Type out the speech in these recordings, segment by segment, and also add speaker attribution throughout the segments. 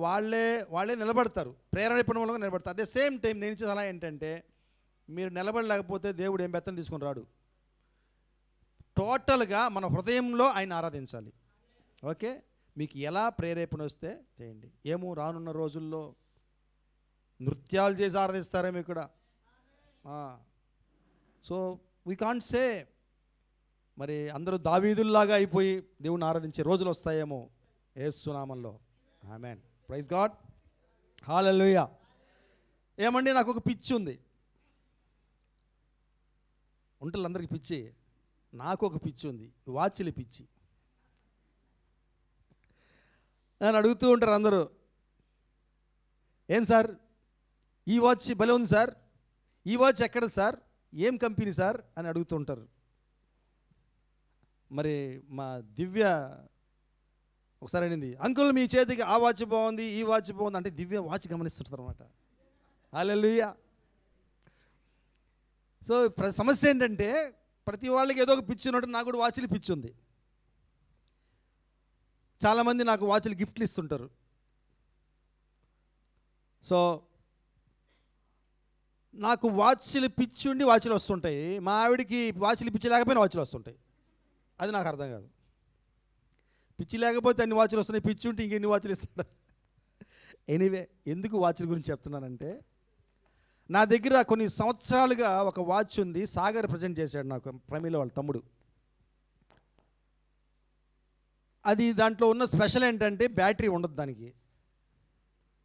Speaker 1: వాళ్ళే వాళ్ళే నిలబడతారు, ప్రేరేపణ వల్ల నిలబడతారు. అదే సేమ్ టైం నేను ఇచ్చే సలహా ఏంటంటే, మీరు నిలబడలేకపోతే దేవుడు ఏం బెత్తం తీసుకొని రాడు. టోటల్గా మన హృదయంలో ఆయన ఆరాధించాలి. ఓకే, మీకు ఎలా ప్రేరేపణ వస్తే చేయండి. ఏమో రానున్న రోజుల్లో నృత్యాలు చేసి ఆరాధిస్తారేమో ఇక్కడ. సో వీ కాంట్ సే, మరి అందరూ దావీదుల్లాగా అయిపోయి దేవుణ్ణి ఆరాధించే రోజులు వస్తాయేమో యేసు నామములో. ఆమేన్, ప్రైజ్ గాడ్, హల్లెలూయా. ఏమండి, నాకు ఒక పిచ్చి ఉంది. ఉంటుంది అందరికి పిచ్చి, నాకు ఒక పిచ్చి ఉంది, వాచ్ల పిచ్చి. నన్ను అడుగుతూ ఉంటారు అందరూ, ఏం సార్ ఈ వాచ్ భలే ఉంది సార్, ఈ వాచ్ ఎక్కడ సార్, ఏం కంపెనీ సార్ అని అడుగుతూ ఉంటారు. మరి మా దివ్య ఒకసారి అనింది, అంకుల్ మీ చేతికి ఆ వాచ్ బాగుంది, ఈ వాచ్ బాగుంది అంటే దివ్య వాచ్ గమనిస్తుంటారు అనమాట. హల్లెలూయా. సో సమస్య ఏంటంటే, ప్రతి వాళ్ళకి ఏదో ఒక పిచ్చి ఉన్నట్టు నాకు కూడా వాచ్లు పిచ్చి ఉంది. చాలామంది నాకు వాచ్లు గిఫ్ట్లు ఇస్తుంటారు. సో నాకు వాచ్లు పిచ్చి ఉండి వాచ్లు వస్తుంటాయి, మా ఆవిడికి వాచ్లు పిచ్చి లేకపోయినా వాచ్లు వస్తుంటాయి. అది నాకు అర్థం కాదు. పిచ్చి లేకపోతే అన్ని వాచ్లు వస్తున్నాయి, పిచ్చి ఉంటే ఇంకెన్ని వాచ్లు ఇస్తాడు. ఎనీవే, ఎందుకు వాచ్ల గురించి చెప్తున్నానంటే, నా దగ్గర కొన్ని సంవత్సరాలుగా ఒక వాచ్ ఉంది. సాగర్ ప్రజెంట్ చేశాడు నాకు, ప్రమీల వాళ్ళ తమ్ముడు. అది దాంట్లో ఉన్న స్పెషల్ ఏంటంటే బ్యాటరీ ఉండదు దానికి,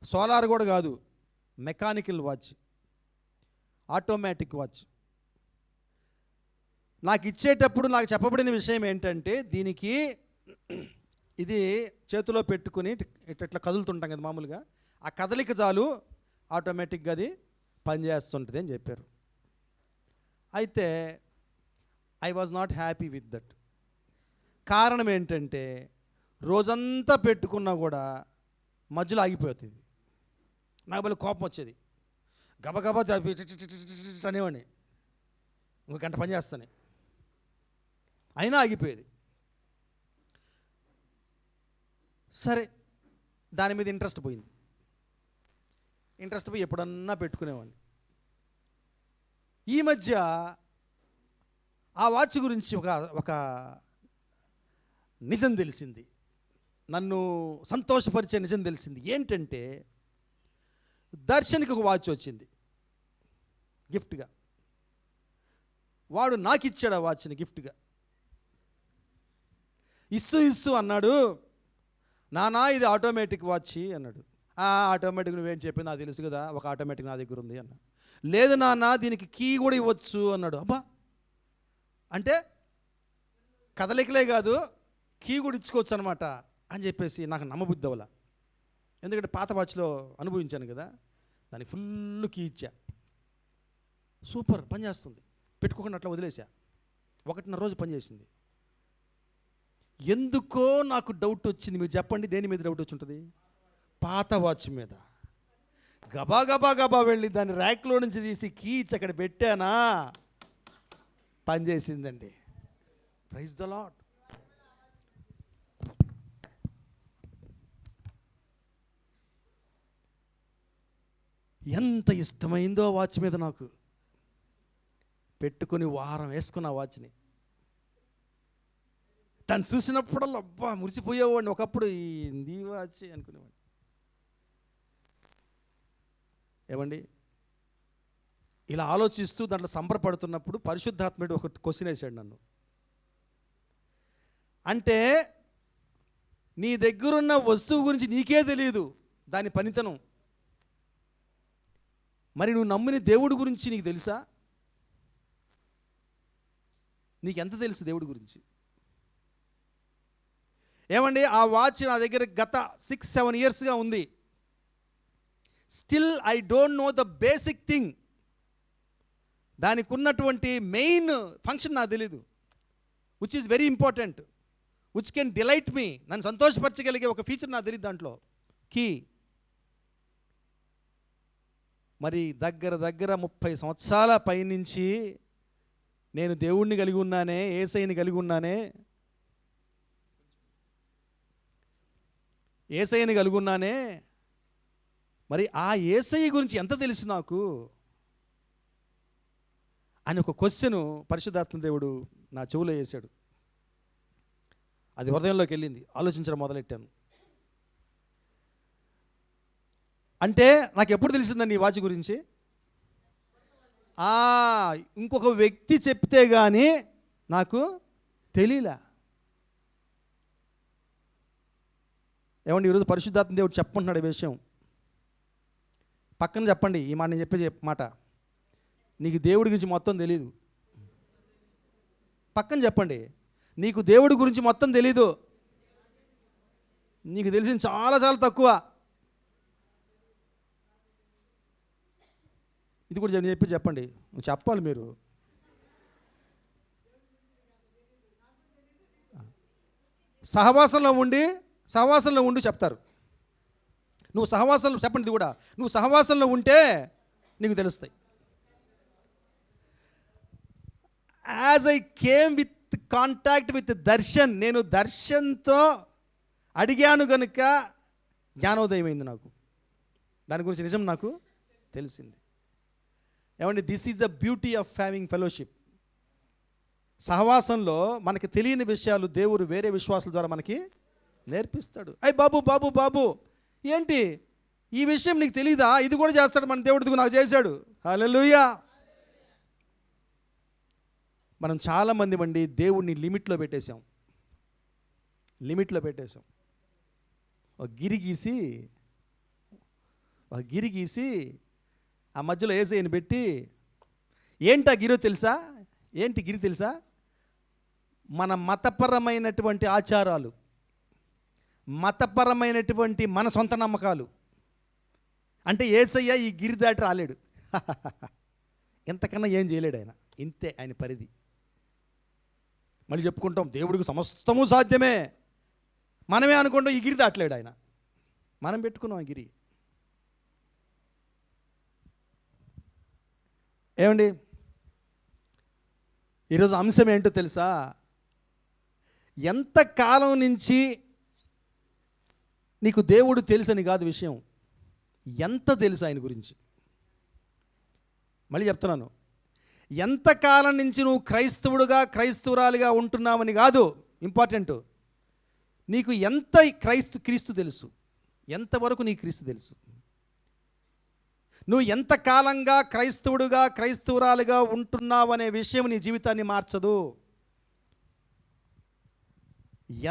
Speaker 1: సోలార్ కూడా కాదు, మెకానికల్ వాచ్, ఆటోమేటిక్ వాచ్. నాకు ఇచ్చేటప్పుడు నాకు చెప్పబడిన విషయం ఏంటంటే, దీనికి ఇది చేతిలో పెట్టుకుని ఇట్లా కదులుతుంటాం కదా మామూలుగా, ఆ కదలిక చాలు ఆటోమేటిక్గా అది పనిచేస్తుంటుంది అని చెప్పారు. అయితే I was not happy with that. కారణం ఏంటంటే, రోజంతా పెట్టుకున్నా కూడా మధ్యలో ఆగిపోతుంది. నాకు మళ్ళీ కోపం వచ్చేది, గబగబా అనేవాడిని, ఇంకో గంట పని చేస్తానే, అయినా ఆగిపోయేది. సరే, దాని మీద ఇంట్రెస్ట్ పోయింది. ఇంట్రెస్ట్ పోయి ఎప్పుడన్నా పెట్టుకునేవాడిని. ఈ మధ్య ఆ వాచ్ గురించి ఒక నిజం తెలిసింది, నన్ను సంతోషపరిచే నిజం తెలిసింది. ఏంటంటే, దర్శన్కి ఒక వాచ్ వచ్చింది గిఫ్ట్గా. వాడు నాకు ఇచ్చాడు ఆ వాచ్ని గిఫ్ట్గా. ఇస్తూ అన్నాడు, నానా ఇది ఆటోమేటిక్ వాచ్ అన్నాడు. ఆటోమేటిక్ నువ్వేం చెప్పింది నాకు తెలుసు కదా, ఒక ఆటోమేటిక్ నా దగ్గర ఉంది అన్న. లేదు నాన్న, దీనికి కీ కూడా ఇవ్వచ్చు అన్నాడు. అబ్బా, అంటే కదలికలే కాదు కీ కూడా ఇచ్చుకోవచ్చు అనమాట అని చెప్పేసి నాకు నమ్మబుద్ధి అవ్వలా. ఎందుకంటే పాత వాచ్లో అనుభవించాను కదా, దానికి ఫుల్ కీ ఇచ్చా. సూపర్ పనిచేస్తుంది, పెట్టుకోకుండా అట్లా వదిలేసా. 1.5 రోజు పనిచేసింది. ఎందుకో నాకు డౌట్ వచ్చింది. మీరు చెప్పండి, దేని మీద డౌట్ వచ్చి ఉంటుంది? పాత వాచ్ మీద. గబా వెళ్ళి దాన్ని ర్యాక్లో నుంచి తీసి కీ ఇచ్చి అక్కడ పెట్టానా, పనిచేసిందండి. Praise the lord. ఎంత ఇష్టమైందో వాచ్ మీద నాకు. పెట్టుకుని వారం వేసుకున్న వాచ్ని. దాన్ని చూసినప్పుడల్లా అబ్బా మురిసిపోయేవాడిని. ఒకప్పుడు ఈ వాచ్ అనుకునేవాడిని. ఏమండి, ఇలా ఆలోచిస్తూ దాంట్లో సంబరపడుతున్నప్పుడు పరిశుద్ధాత్ముడు ఒక క్వశ్చన్ వేశాడు నన్ను. అంటే నీ దగ్గరున్న వస్తువు గురించి నీకే తెలియదు దాని పనితనం, మరి నువ్వు నమ్మిన దేవుడి గురించి నీకు తెలుసా? నీకెంత తెలుసు దేవుడి గురించి? ఏమండి, ఆ వాచ్ నా దగ్గర గత 6-7 ఇయర్స్గా ఉంది. Still I don't know the basic thing. దానికి ఉన్నటువంటి మెయిన్ ఫంక్షన్ నాకు తెలీదు, which is very important, which can delight me. నన్ను సంతోషపరచగలిగే ఒక ఫీచర్ నాకు తెలియదు దాంట్లో, కీ. మరి దగ్గర 30 సంవత్సరాల పైనుంచి నేను దేవుణ్ణి కలిగి ఉన్నానే, యేసయ్యని కలిగి ఉన్నానే. యేసయ్యని కలుగున్నానే, మరి ఆ యేసయ్య గురించి ఎంత తెలుసు నాకు అని ఒక క్వశ్చను పరిశుద్ధాత్మ దేవుడు నా చెవులో వేశాడు. అది హృదయంలోకి వెళ్ళింది, ఆలోచించడం మొదలెట్టాను. అంటే నాకు ఎప్పుడు తెలిసిందండి ఈ వాచ్ గురించి? ఇంకొక వ్యక్తి చెప్తే కానీ నాకు తెలియలే. ఏమండి, ఈరోజు పరిశుద్ధాత్మ దేవుడు చెప్పుకుంటున్నాడు ఈ విషయం. పక్కన చెప్పండి ఈ మాట, నేను చెప్పే మాట, నీకు దేవుడి గురించి మొత్తం తెలీదు. పక్కన చెప్పండి, నీకు దేవుడి గురించి మొత్తం తెలీదు. నీకు తెలిసింది చాలా చాలా తక్కువ. ఇది కూడా చెప్పండి, చెప్పాలి మీరు. సహవాసంలో ఉండి చెప్తారు. నువ్వు సహవాసంలో, చెప్పండి ఇది కూడా, నువ్వు సహవాసంలో ఉంటే నీకు తెలుస్తాయి. As I came with contact with Darshan, నేను దర్శన్తో అడిగాను కనుక జ్ఞానోదయం అయింది నాకు. దాని గురించి నిజం నాకు తెలిసింది. ఏమండి, this is the beauty of having fellowship. సహవాసంలో మనకి తెలియని విషయాలు దేవుడు వేరే విశ్వాసాల ద్వారా మనకి నేర్పిస్తాడు. అయ్యి బాబు బాబు బాబు ఏంటి ఈ విషయం నీకు తెలీదా? ఇది కూడా చేస్తాడు మన దేవుడికి, నాకు చేశాడు. హల్లెలూయా. మనం చాలామంది అండి దేవుడిని లిమిట్లో పెట్టేశాం. ఒక గిరి గీసి ఆ మధ్యలో యేసయ్యని పెట్టి, ఏంటి ఆ గిరి తెలుసా? మన మతపరమైనటువంటి ఆచారాలు, మతపరమైనటువంటి మన సొంత నమ్మకాలు. అంటే యేసయ్య ఈ గిరి దాటి రాలేడు. ఎంతకన్నా ఏం చేయలేడు ఆయన, ఇంతే ఆయన పరిధి. మళ్ళీ చెప్పుకుంటాం దేవుడికి సమస్తము సాధ్యమే, మనమే అనుకుంటాం ఈ గిరి దాటలేడు ఆయన. మనం పెట్టుకున్నాం ఆ గిరి. ఏమండి, ఈరోజు అంశం ఏంటో తెలుసా? ఎంతకాలం నుంచి నీకు దేవుడు తెలుసని కాదు విషయం, ఎంత తెలుసు ఆయన గురించి. మళ్ళీ చెప్తున్నాను, ఎంతకాలం నుంచి నువ్వు క్రైస్తవురాలిగా ఉంటున్నావని కాదు ఇంపార్టెంట్, నీకు ఎంత క్రీస్తు తెలుసు, ఎంతవరకు నీ క్రీస్తు తెలుసు. నువ్వు ఎంతకాలంగా క్రైస్తవురాలిగా ఉంటున్నావనే విషయం నీ జీవితాన్ని మార్చదు.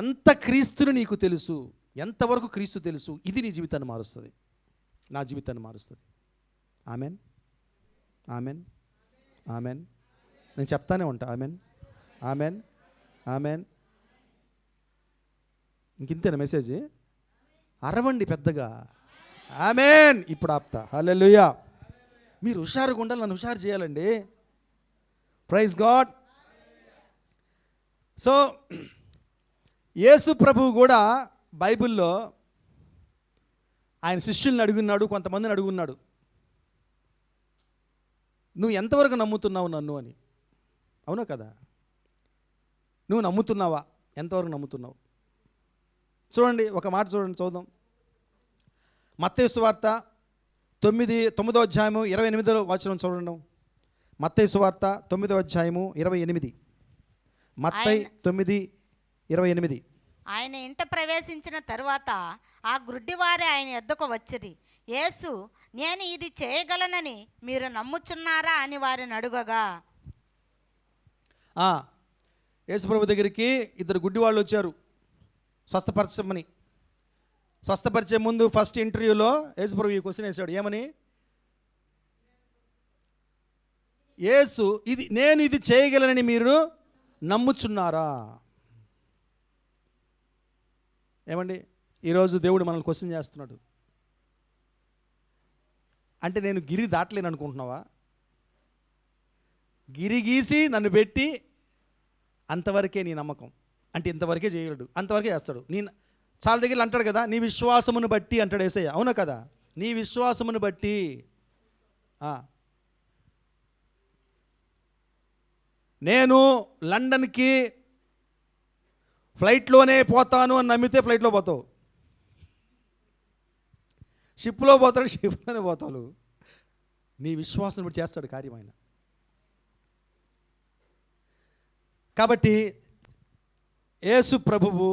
Speaker 1: ఎంత క్రీస్తుని నీకు తెలుసు, ఎంతవరకు క్రీస్తు తెలుసు, ఇది నీ జీవితాన్ని మారుస్తుంది, నా జీవితాన్ని మారుస్తుంది. Amen, amen, amen. నేను చెప్తానే ఉంటా ఆమెన్, ఆమెన్, ఆమెన్. ఇంకింతేనా మెసేజ్? అరవండి పెద్దగా. ఆమెన్. ఇప్పుడు ఆప్తా. హల్లెలూయా. మీరు హుషారుగా ఉండాలి, నన్ను హుషారు చేయాలండి. Praise God. సో యేసు ప్రభువు కూడా బైబిల్లో ఆయన శిష్యుల్ని అడుగున్నాడు, కొంతమందిని అడుగున్నాడు, నువ్వు ఎంతవరకు నమ్ముతున్నావు నన్ను అని. అవునా కదా? నువ్వు నమ్ముతున్నావా? ఎంతవరకు నమ్ముతున్నావు? చూడండి, ఒక మాట చూడండి, చూద్దాం. మత్తయి సువార్త 9వ అధ్యాయము 28వ వచనం చూడండి. మత్తయి సువార్త 9వ అధ్యాయము 28. మత్తయి 9:28.
Speaker 2: ఆయన ఇంట ప్రవేశించిన తరువాత ఆ గ్రుడ్డివారే ఆయన యొద్దకు వచ్చిరి. యేసు, నేను ఇది చేయగలనని మీరు నమ్ముచున్నారా అని వారిని అడుగగా,
Speaker 1: యేసు ప్రభు దగ్గరికి 2 గుడ్డి వాళ్ళు వచ్చారు స్వస్థపరచమని. స్వస్థపరిచే ముందు ఫస్ట్ ఇంటర్వ్యూలో యేసు ప్రభు ఈ క్వశ్చన్ వేశాడు. ఏమని? యేసు, నేను ఇది చేయగలనని మీరు నమ్ముచున్నారా? ఏమండి, ఈరోజు దేవుడు మనల్ని క్వశ్చన్ చేస్తున్నాడు. అంటే నేను గిరి దాటలేను అనుకుంటున్నావా? గిరి గీసి నన్ను పెట్టి అంతవరకే నీ నమ్మకం, అంటే ఇంతవరకే చేయగలడు, అంతవరకే చేస్తాడు. చాలా దగ్గర అంటాడు కదా, నీ విశ్వాసమును బట్టి అంటాడు యేసయ్య. అవునా కదా? నీ విశ్వాసమును బట్టి. నేను లండన్కి ఫ్లైట్లోనే పోతాను అని నమ్మితే ఫ్లైట్లో పోతావు. షిప్లో పోతాడు, షిప్లోనే పోతాడు. నీ విశ్వాసం బట్టి చేస్తాడు కార్యం ఆయన. కాబట్టి యేసు ప్రభువు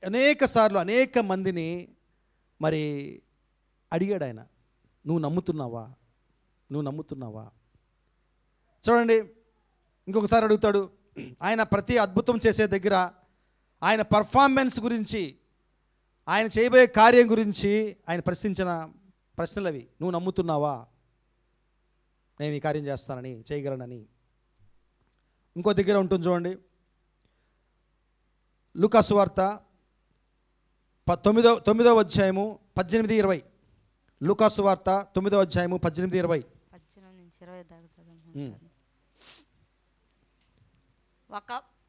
Speaker 1: అనేక సార్లు అనేక మందిని మరి అడిగాడు ఆయన, నువ్వు నమ్ముతున్నావా, నువ్వు నమ్ముతున్నావా? చూడండి, ఇంకొకసారి అడుగుతాడు. ఆయన ప్రతి అద్భుతం చేసే దగ్గర ఆయన పర్ఫార్మెన్స్ గురించి, ఆయన చేయబోయే కార్యం గురించి ఆయన ప్రశ్నించిన ప్రశ్నలు అవి. నువ్వు నమ్ముతున్నావా నేను ఈ కార్యం చేస్తానని, చేయగలనని? ఇంకో దగ్గర ఉంటుంది చూడండి, లూకాసు వార్త 9వ అధ్యాయము 18-20. లూకాసు వార్త 9వ అధ్యాయము 18-20.
Speaker 2: 18 నుంచి 20 దాకా చదవండి.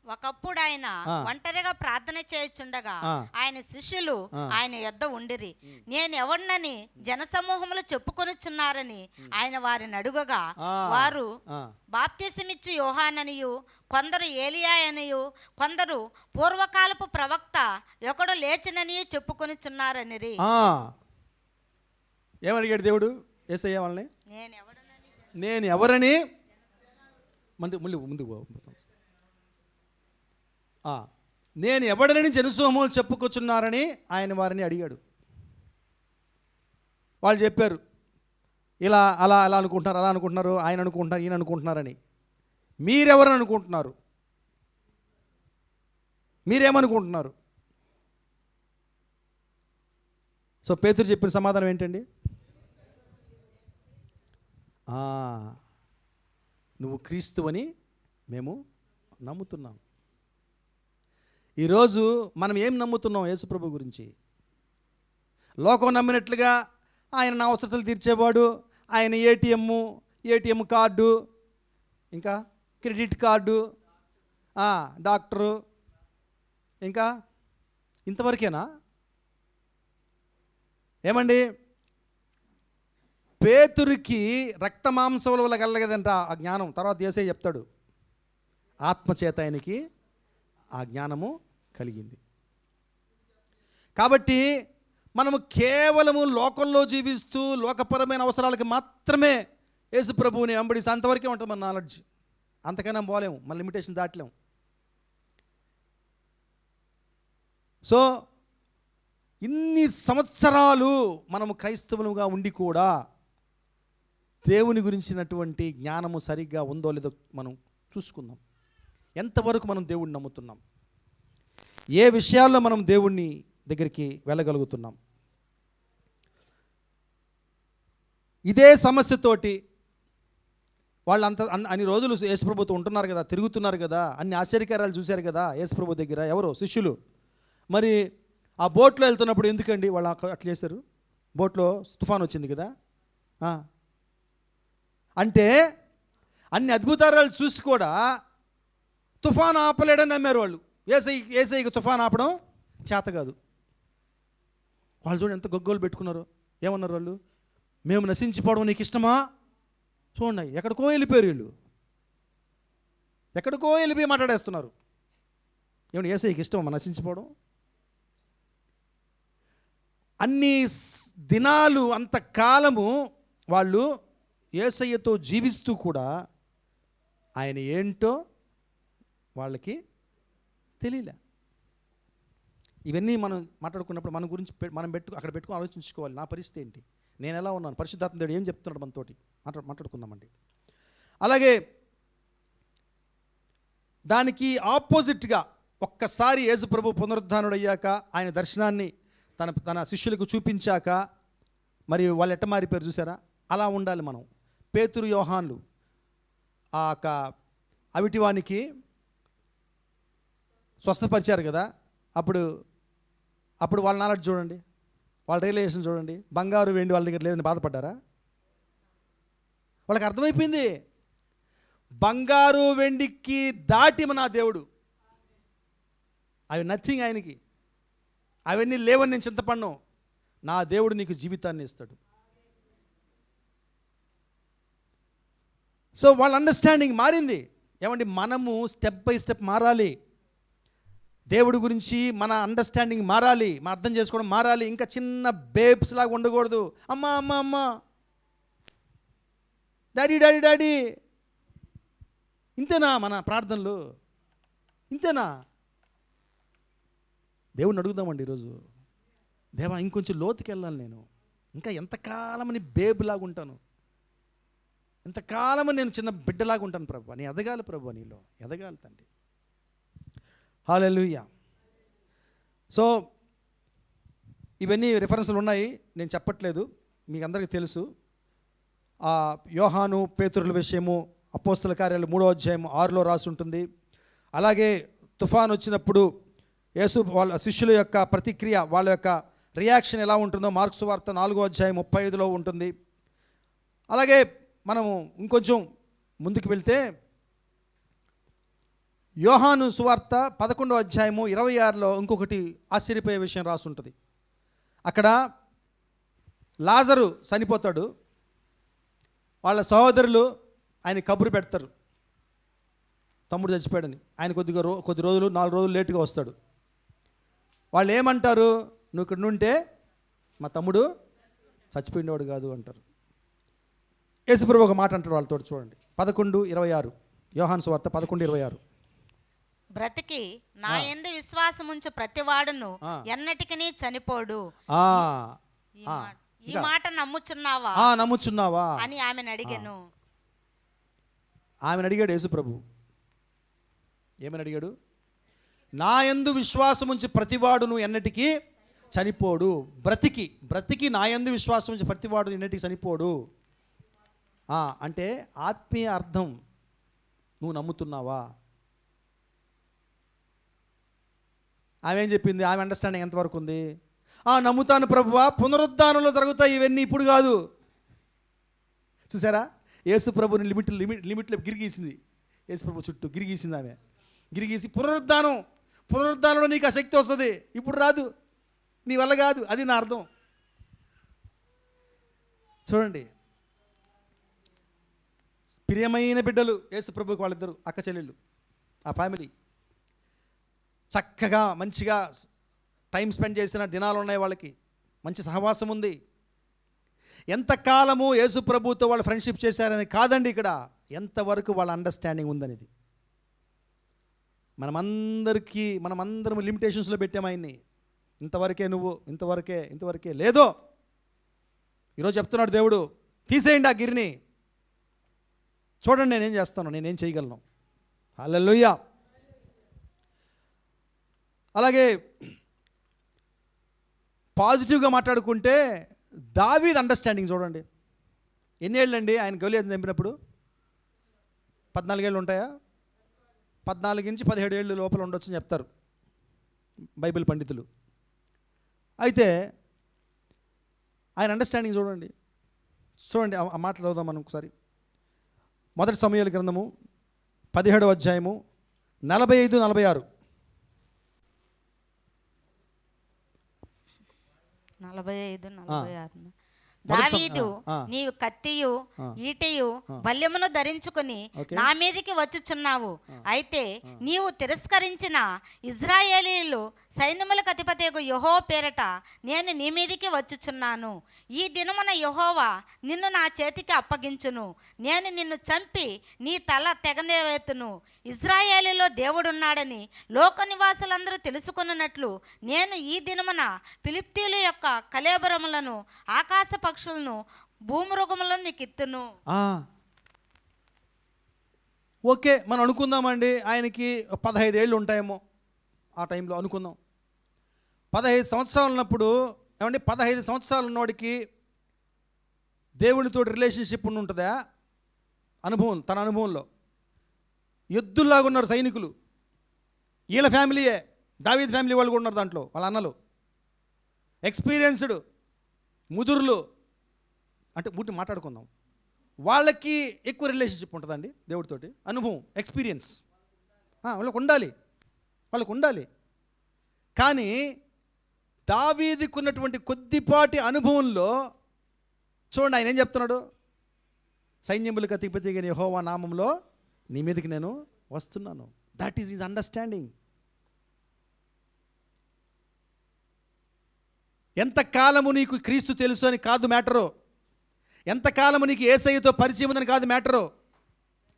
Speaker 2: ఒకప్పుడు ఆయన ఒంటరిగా ప్రార్థన చేయుచుండగా ఆయన శిష్యులు ఆయన యొద్ద ఉండిరి. నేను ఎవరినని జనసమూహములు చెప్పుకొనుచున్నారని ఆయన వారిని అడుగగా, వారు బాప్తిసమిచ్చు యోహాననియు, కొందరు ఏలియా అనియు, కొందరు పూర్వకాలపు ప్రవక్త ఒకడు లేచిననియు చెప్పుకొనుచున్నారనిరి.
Speaker 1: ఏమడిగాడు దేవుడు యేసయ్య వాళ్ళని?
Speaker 2: నేను
Speaker 1: ఎవరని ముందుకు నేను ఎవడనని జనసమూహములు చెప్పుకొచ్చున్నారని ఆయన వారిని అడిగాడు. వాళ్ళు చెప్పారు, ఇలా అలా అలా అనుకుంటున్నారు, అలా అనుకుంటున్నారు, ఆయన అనుకుంటున్నారు, ఈయన అనుకుంటున్నారని. మీరెవరని అనుకుంటున్నారు? మీరేమనుకుంటున్నారు? సో పేతురు చెప్పిన సమాధానం ఏంటండి? నువ్వు క్రీస్తువని మేము నమ్ముతున్నాం. ఈరోజు మనం ఏం నమ్ముతున్నాం యేసుప్రభు గురించి? లోకం నమ్మినట్లుగా ఆయన నా అవసరతలు తీర్చేవాడు, ఆయన ఏటీఎం కార్డు, ఇంకా క్రెడిట్ కార్డు, డాక్టరు, ఇంకా ఇంతవరకేనా? ఏమండి, పేతురికి రక్త మాంసముల వల్ల కలగదంట ఆ జ్ఞానం. తర్వాత యేసయ్య చెప్తాడు, ఆత్మచేత ఆయనకి ఆ జ్ఞానము కలిగింది. కాబట్టి మనము కేవలము లోకంలో జీవిస్తూ లోకపరమైన అవసరాలకి మాత్రమే యేసు ప్రభువుని వెంబడిస్తే అంతవరకే ఉంటుంది మన నాలెడ్జ్. అంతకైనా పోలేము, మన లిమిటేషన్ దాటలేము. సో ఇన్ని సంవత్సరాలు మనము క్రైస్తవులుగా ఉండి కూడా దేవుని గురించినటువంటి జ్ఞానము సరిగ్గా ఉందో లేదో మనం చూసుకుందాం. ఎంతవరకు మనం దేవుణ్ణి నమ్ముతున్నాం, ఏ విషయాల్లో మనం దేవుణ్ణి దగ్గరికి వెళ్ళగలుగుతున్నాం. ఇదే సమస్యతోటి వాళ్ళు అన్ని రోజులు యేసుప్రభుతో ఉంటున్నారు కదా, తిరుగుతున్నారు కదా, అన్ని ఆశ్చర్యకార్యాలు చూశారు కదా యేసుప్రభు దగ్గర. ఎవరు? శిష్యులు. మరి ఆ బోట్లో వెళ్తున్నప్పుడు ఎందుకండి వాళ్ళు అట్లా చేశారు? బోట్లో తుఫాన్ వచ్చింది కదా. అంటే అన్ని అద్భుతాలు చూసి కూడా తుఫాన్ ఆపలేడని నమ్మారు వాళ్ళు. ఏసైకి తుఫాన్ ఆపడం చేత కాదు. వాళ్ళు చూడండి ఎంత గొగ్గోలు పెట్టుకున్నారు. ఏమన్నారు వాళ్ళు? మేము నశించిపోవడం నీకు ఇష్టమా? చూడండి, ఎక్కడికో వెళ్ళిపోయారు వీళ్ళు, ఎక్కడికో వెళ్ళిపోయి మాట్లాడేస్తున్నారు. ఏమన్నా ఏసైకి ఇష్టమా నశించిపోవడం? అన్ని దినాలు అంతకాలము వాళ్ళు యేసయ్యతో జీవిస్తూ కూడా ఆయన ఏంటో వాళ్ళకి తెలియలే. ఇవన్నీ మనం మాట్లాడుకున్నప్పుడు మన గురించి మనం అక్కడ పెట్టుకుని ఆలోచించుకోవాలి. నా పరిస్థితి ఏంటి, నేను ఎలా ఉన్నాను, పరిశుద్ధాత్మ దేవుడు ఏం చెప్తున్నాడు మనతోటి మాట్లాడుకుందామండి. అలాగే దానికి ఆపోజిట్గా ఒక్కసారి యేసు ప్రభు పునరుద్ధానుడు అయ్యాక ఆయన దర్శనాన్ని తన శిష్యులకు చూపించాక మరి వాళ్ళు ఎట్ట మారిపోయారు చూసారా? అలా ఉండాలి మనం. పేతురు యోహాన్లు ఆ అవిటివానికి స్వస్థపరిచారు కదా, అప్పుడు వాళ్ళ నాలెడ్జ్ చూడండి, వాళ్ళ రియలైజేషన్ చూడండి. బంగారు వెండి వాళ్ళ దగ్గర లేదని బాధపడ్డారా? వాళ్ళకి అర్థమైపోయింది, బంగారు వెండికి దాటి నా దేవుడు, అవి నథింగ్ ఆయనకి, అవన్నీ లేవని నేను చింతపడ్ను. నా దేవుడు నీకు జీవితాన్ని ఇస్తాడు. సో వాళ్ళ అండర్స్టాండింగ్ మారింది. ఏమండి, మనము స్టెప్ బై స్టెప్ మారాలి. దేవుడి గురించి మన అండర్స్టాండింగ్ మారాలి, మన అర్థం చేసుకోవడం మారాలి. ఇంకా చిన్న బేబ్స్ లాగా ఉండకూడదు. అమ్మా అమ్మ అమ్మ, డాడీ డాడీ డాడీ, ఇంతేనా మన ప్రార్థనలు? ఇంతేనా? దేవుడిని అడుగుదామండి ఈరోజు. దేవా, ఇంకొంచెం లోతుకి వెళ్ళాలి నేను. ఇంకా ఎంతకాలమని బేబులాగా ఉంటాను, ఎంతకాలమని నేను చిన్న బిడ్డలాగా ఉంటాను ప్రభు. నీ ఎదగాలి ప్రభు, నీలో ఎదగాలి తండ్రి. హల్లెలూయా. సో ఇవన్నీ రెఫరెన్స్లు ఉన్నాయి, నేను చెప్పట్లేదు, మీకు అందరికీ తెలుసు. యోహాను పేతురుల విషయము అపోస్తల కార్యాలు 3వ అధ్యాయం 6లో రాసి ఉంటుంది. అలాగే తుఫాన్ వచ్చినప్పుడు యేసు వాళ్ళ శిష్యుల యొక్క ప్రతిక్రియ, వాళ్ళ యొక్క రియాక్షన్ ఎలా ఉంటుందో మార్కు సువార్త 4వ అధ్యాయం 35లో ఉంటుంది. అలాగే మనము ఇంకొంచెం ముందుకు వెళ్తే యోహాను సువార్త 11వ అధ్యాయము 26లో ఇంకొకటి ఆశ్చర్యపోయే విషయం రాసి ఉంటుంది. అక్కడ లాజరు చనిపోతాడు, వాళ్ళ సహోదరులు ఆయన కబురు పెడతారు, తమ్ముడు చచ్చిపోయాడని. ఆయన కొద్ది రోజులు 4 రోజులు లేటుగా వస్తాడు. వాళ్ళు ఏమంటారు? నువ్వు ఇక్కడ నుంటే మా తమ్ముడు చచ్చిపోయినవాడు కాదు అంటారు. యేసుప్రభు ఒక మాట అంటారు వాళ్ళతో, చూడండి 11:26, యోహాను సువార్త 11:26.
Speaker 2: బ్రతికి నా యందు విశ్వాసముంచు ప్రతివాడును ఎన్నటికీ చనిపోడు. ఈ మాట నమ్ముచున్నావా?
Speaker 1: నమ్ముచున్నావా
Speaker 2: అని ఆమెను అడిగాను.
Speaker 1: ఆమెను అడిగాడు యేసుప్రభు. ఏమని అడిగాడు? నా యందు విశ్వాసముంచి ప్రతివాడును ఎన్నటికీ చనిపోడు. బ్రతికి నా యందు విశ్వాసముంచి ప్రతివాడు ఎన్నటికీ చనిపోడు అంటే ఆత్మీయ అర్థం నువ్వు నమ్ముతున్నావా? ఆమె ఏం చెప్పింది? ఆమె అండర్స్టాండింగ్ ఎంతవరకు ఉంది? నమ్ముతాను ప్రభువా, పునరుద్ధానంలో జరుగుతాయి ఇవన్నీ, ఇప్పుడు కాదు. చూసారా? యేసు ప్రభుని లిమిట్లో గిరిగీసింది. యేసు ప్రభు చుట్టూ గిరిగీసింది ఆమె. గిరిగీసి పునరుద్ధానంలో నీకు ఆ శక్తి వస్తుంది, ఇప్పుడు రాదు, నీ వల్ల కాదు. అది నా అర్థం. చూడండి, ప్రియమైన బిడ్డలు యేసు ప్రభుకి వాళ్ళిద్దరు అక్క చెల్లెళ్ళు, ఆ ఫ్యామిలీ చక్కగా మంచిగా టైం స్పెండ్ చేసిన దినాలు ఉన్నాయి, వాళ్ళకి మంచి సహవాసం ఉంది. ఎంతకాలము యేసు ప్రభుతో వాళ్ళు ఫ్రెండ్షిప్ చేశారని కాదండి, ఇక్కడ ఎంతవరకు వాళ్ళ అండర్స్టాండింగ్ ఉందనేది. మనమందరం లిమిటేషన్స్లో పెట్టాము ఆయన్ని. ఇంతవరకే నువ్వు, ఇంతవరకే లేదో. ఈరోజు చెప్తున్నాడు దేవుడు, తీసేయండి ఆ గిరిని, చూడండి నేనేం చేస్తాను, నేనేం చేయగలను. హల్లెలూయా. అలాగే పాజిటివ్గా మాట్లాడుకుంటే దావీదు అండర్స్టాండింగ్ చూడండి. ఎన్నేళ్ళండి ఆయన గొలియాతును చంపినప్పుడు? 14 ఏళ్ళు ఉంటాయా? 14 నుంచి 17 ఏళ్ళు లోపల ఉండొచ్చు అని చెప్తారు బైబిల్ పండితులు. అయితే ఆయన అండర్స్టాండింగ్ చూడండి. ఆ మాటలు చదువుదాం మనం ఒకసారి. 1 సమూయేలు గ్రంథము 17వ అధ్యాయము 45-46.
Speaker 2: 45-46. దావీదు, నీవు కత్తియు ఈటెయు బల్యమును ధరించుకుని నా మీదికి వచ్చుచున్నావు. అయితే నీవు తిరస్కరించిన ఇజ్రాయేలీలు సైన్యములకు అధిపతియగు యెహోవా పేరట నేను నీ మీదికి వచ్చుచున్నాను. ఈ దినమున యెహోవా నిన్ను నా చేతికి అప్పగించును. నేను నిన్ను చంపి నీ తల తెగనేవేతును. ఇజ్రాయేలీలో దేవుడున్నాడని లోక నివాసులందరూ తెలుసుకున్నట్లు నేను ఈ దినమున ఫిలిష్తీయుల యొక్క కళేబరములను, ఆకాశ పక్షులను, భూమృగములను నీకు ఇత్తును.
Speaker 1: ఓకే, మనం అనుకుందామండి ఆయనకి 15 ఏళ్ళు ఉంటాయేమో ఆ టైంలో అనుకుందాం. 15 సంవత్సరాలు ఉన్నప్పుడు ఏమండి, 15 సంవత్సరాలు ఉన్నవాడికి దేవునితో రిలేషన్షిప్ ఉంటుందా? అనుభవం, తన అనుభవంలో ఎద్దుల్లాగా ఉన్నారు సైనికులు. వీళ్ళ ఫ్యామిలీయే, దావీదు ఫ్యామిలీ వాళ్ళు కూడా ఉన్నారు దాంట్లో, వాళ్ళ అన్నలు ఎక్స్పీరియన్స్డ్ ముదురులు. అంటే ముట్టి మాట్లాడుకుందాం, వాళ్ళకి ఎక్కువ రిలేషన్షిప్ ఉంటుందండి దేవుడితోటి, అనుభవం, ఎక్స్పీరియన్స్ వాళ్ళకు ఉండాలి. కానీ దావీదుకు ఉన్నటువంటి కొద్దిపాటి అనుభవంలో చూడండి ఆయన ఏం చెప్తున్నాడు? సైన్యములకు అధిపతిగా యెహోవా నామంలో నీ మీదకి నేను వస్తున్నాను. That is his understanding. ఎంతకాలము నీకు క్రీస్తు తెలుసు అని కాదు మ్యాటరు, ఎంతకాలము నీకు యేసయ్యతో పరిచయం ఉందని కాదు మ్యాటరు,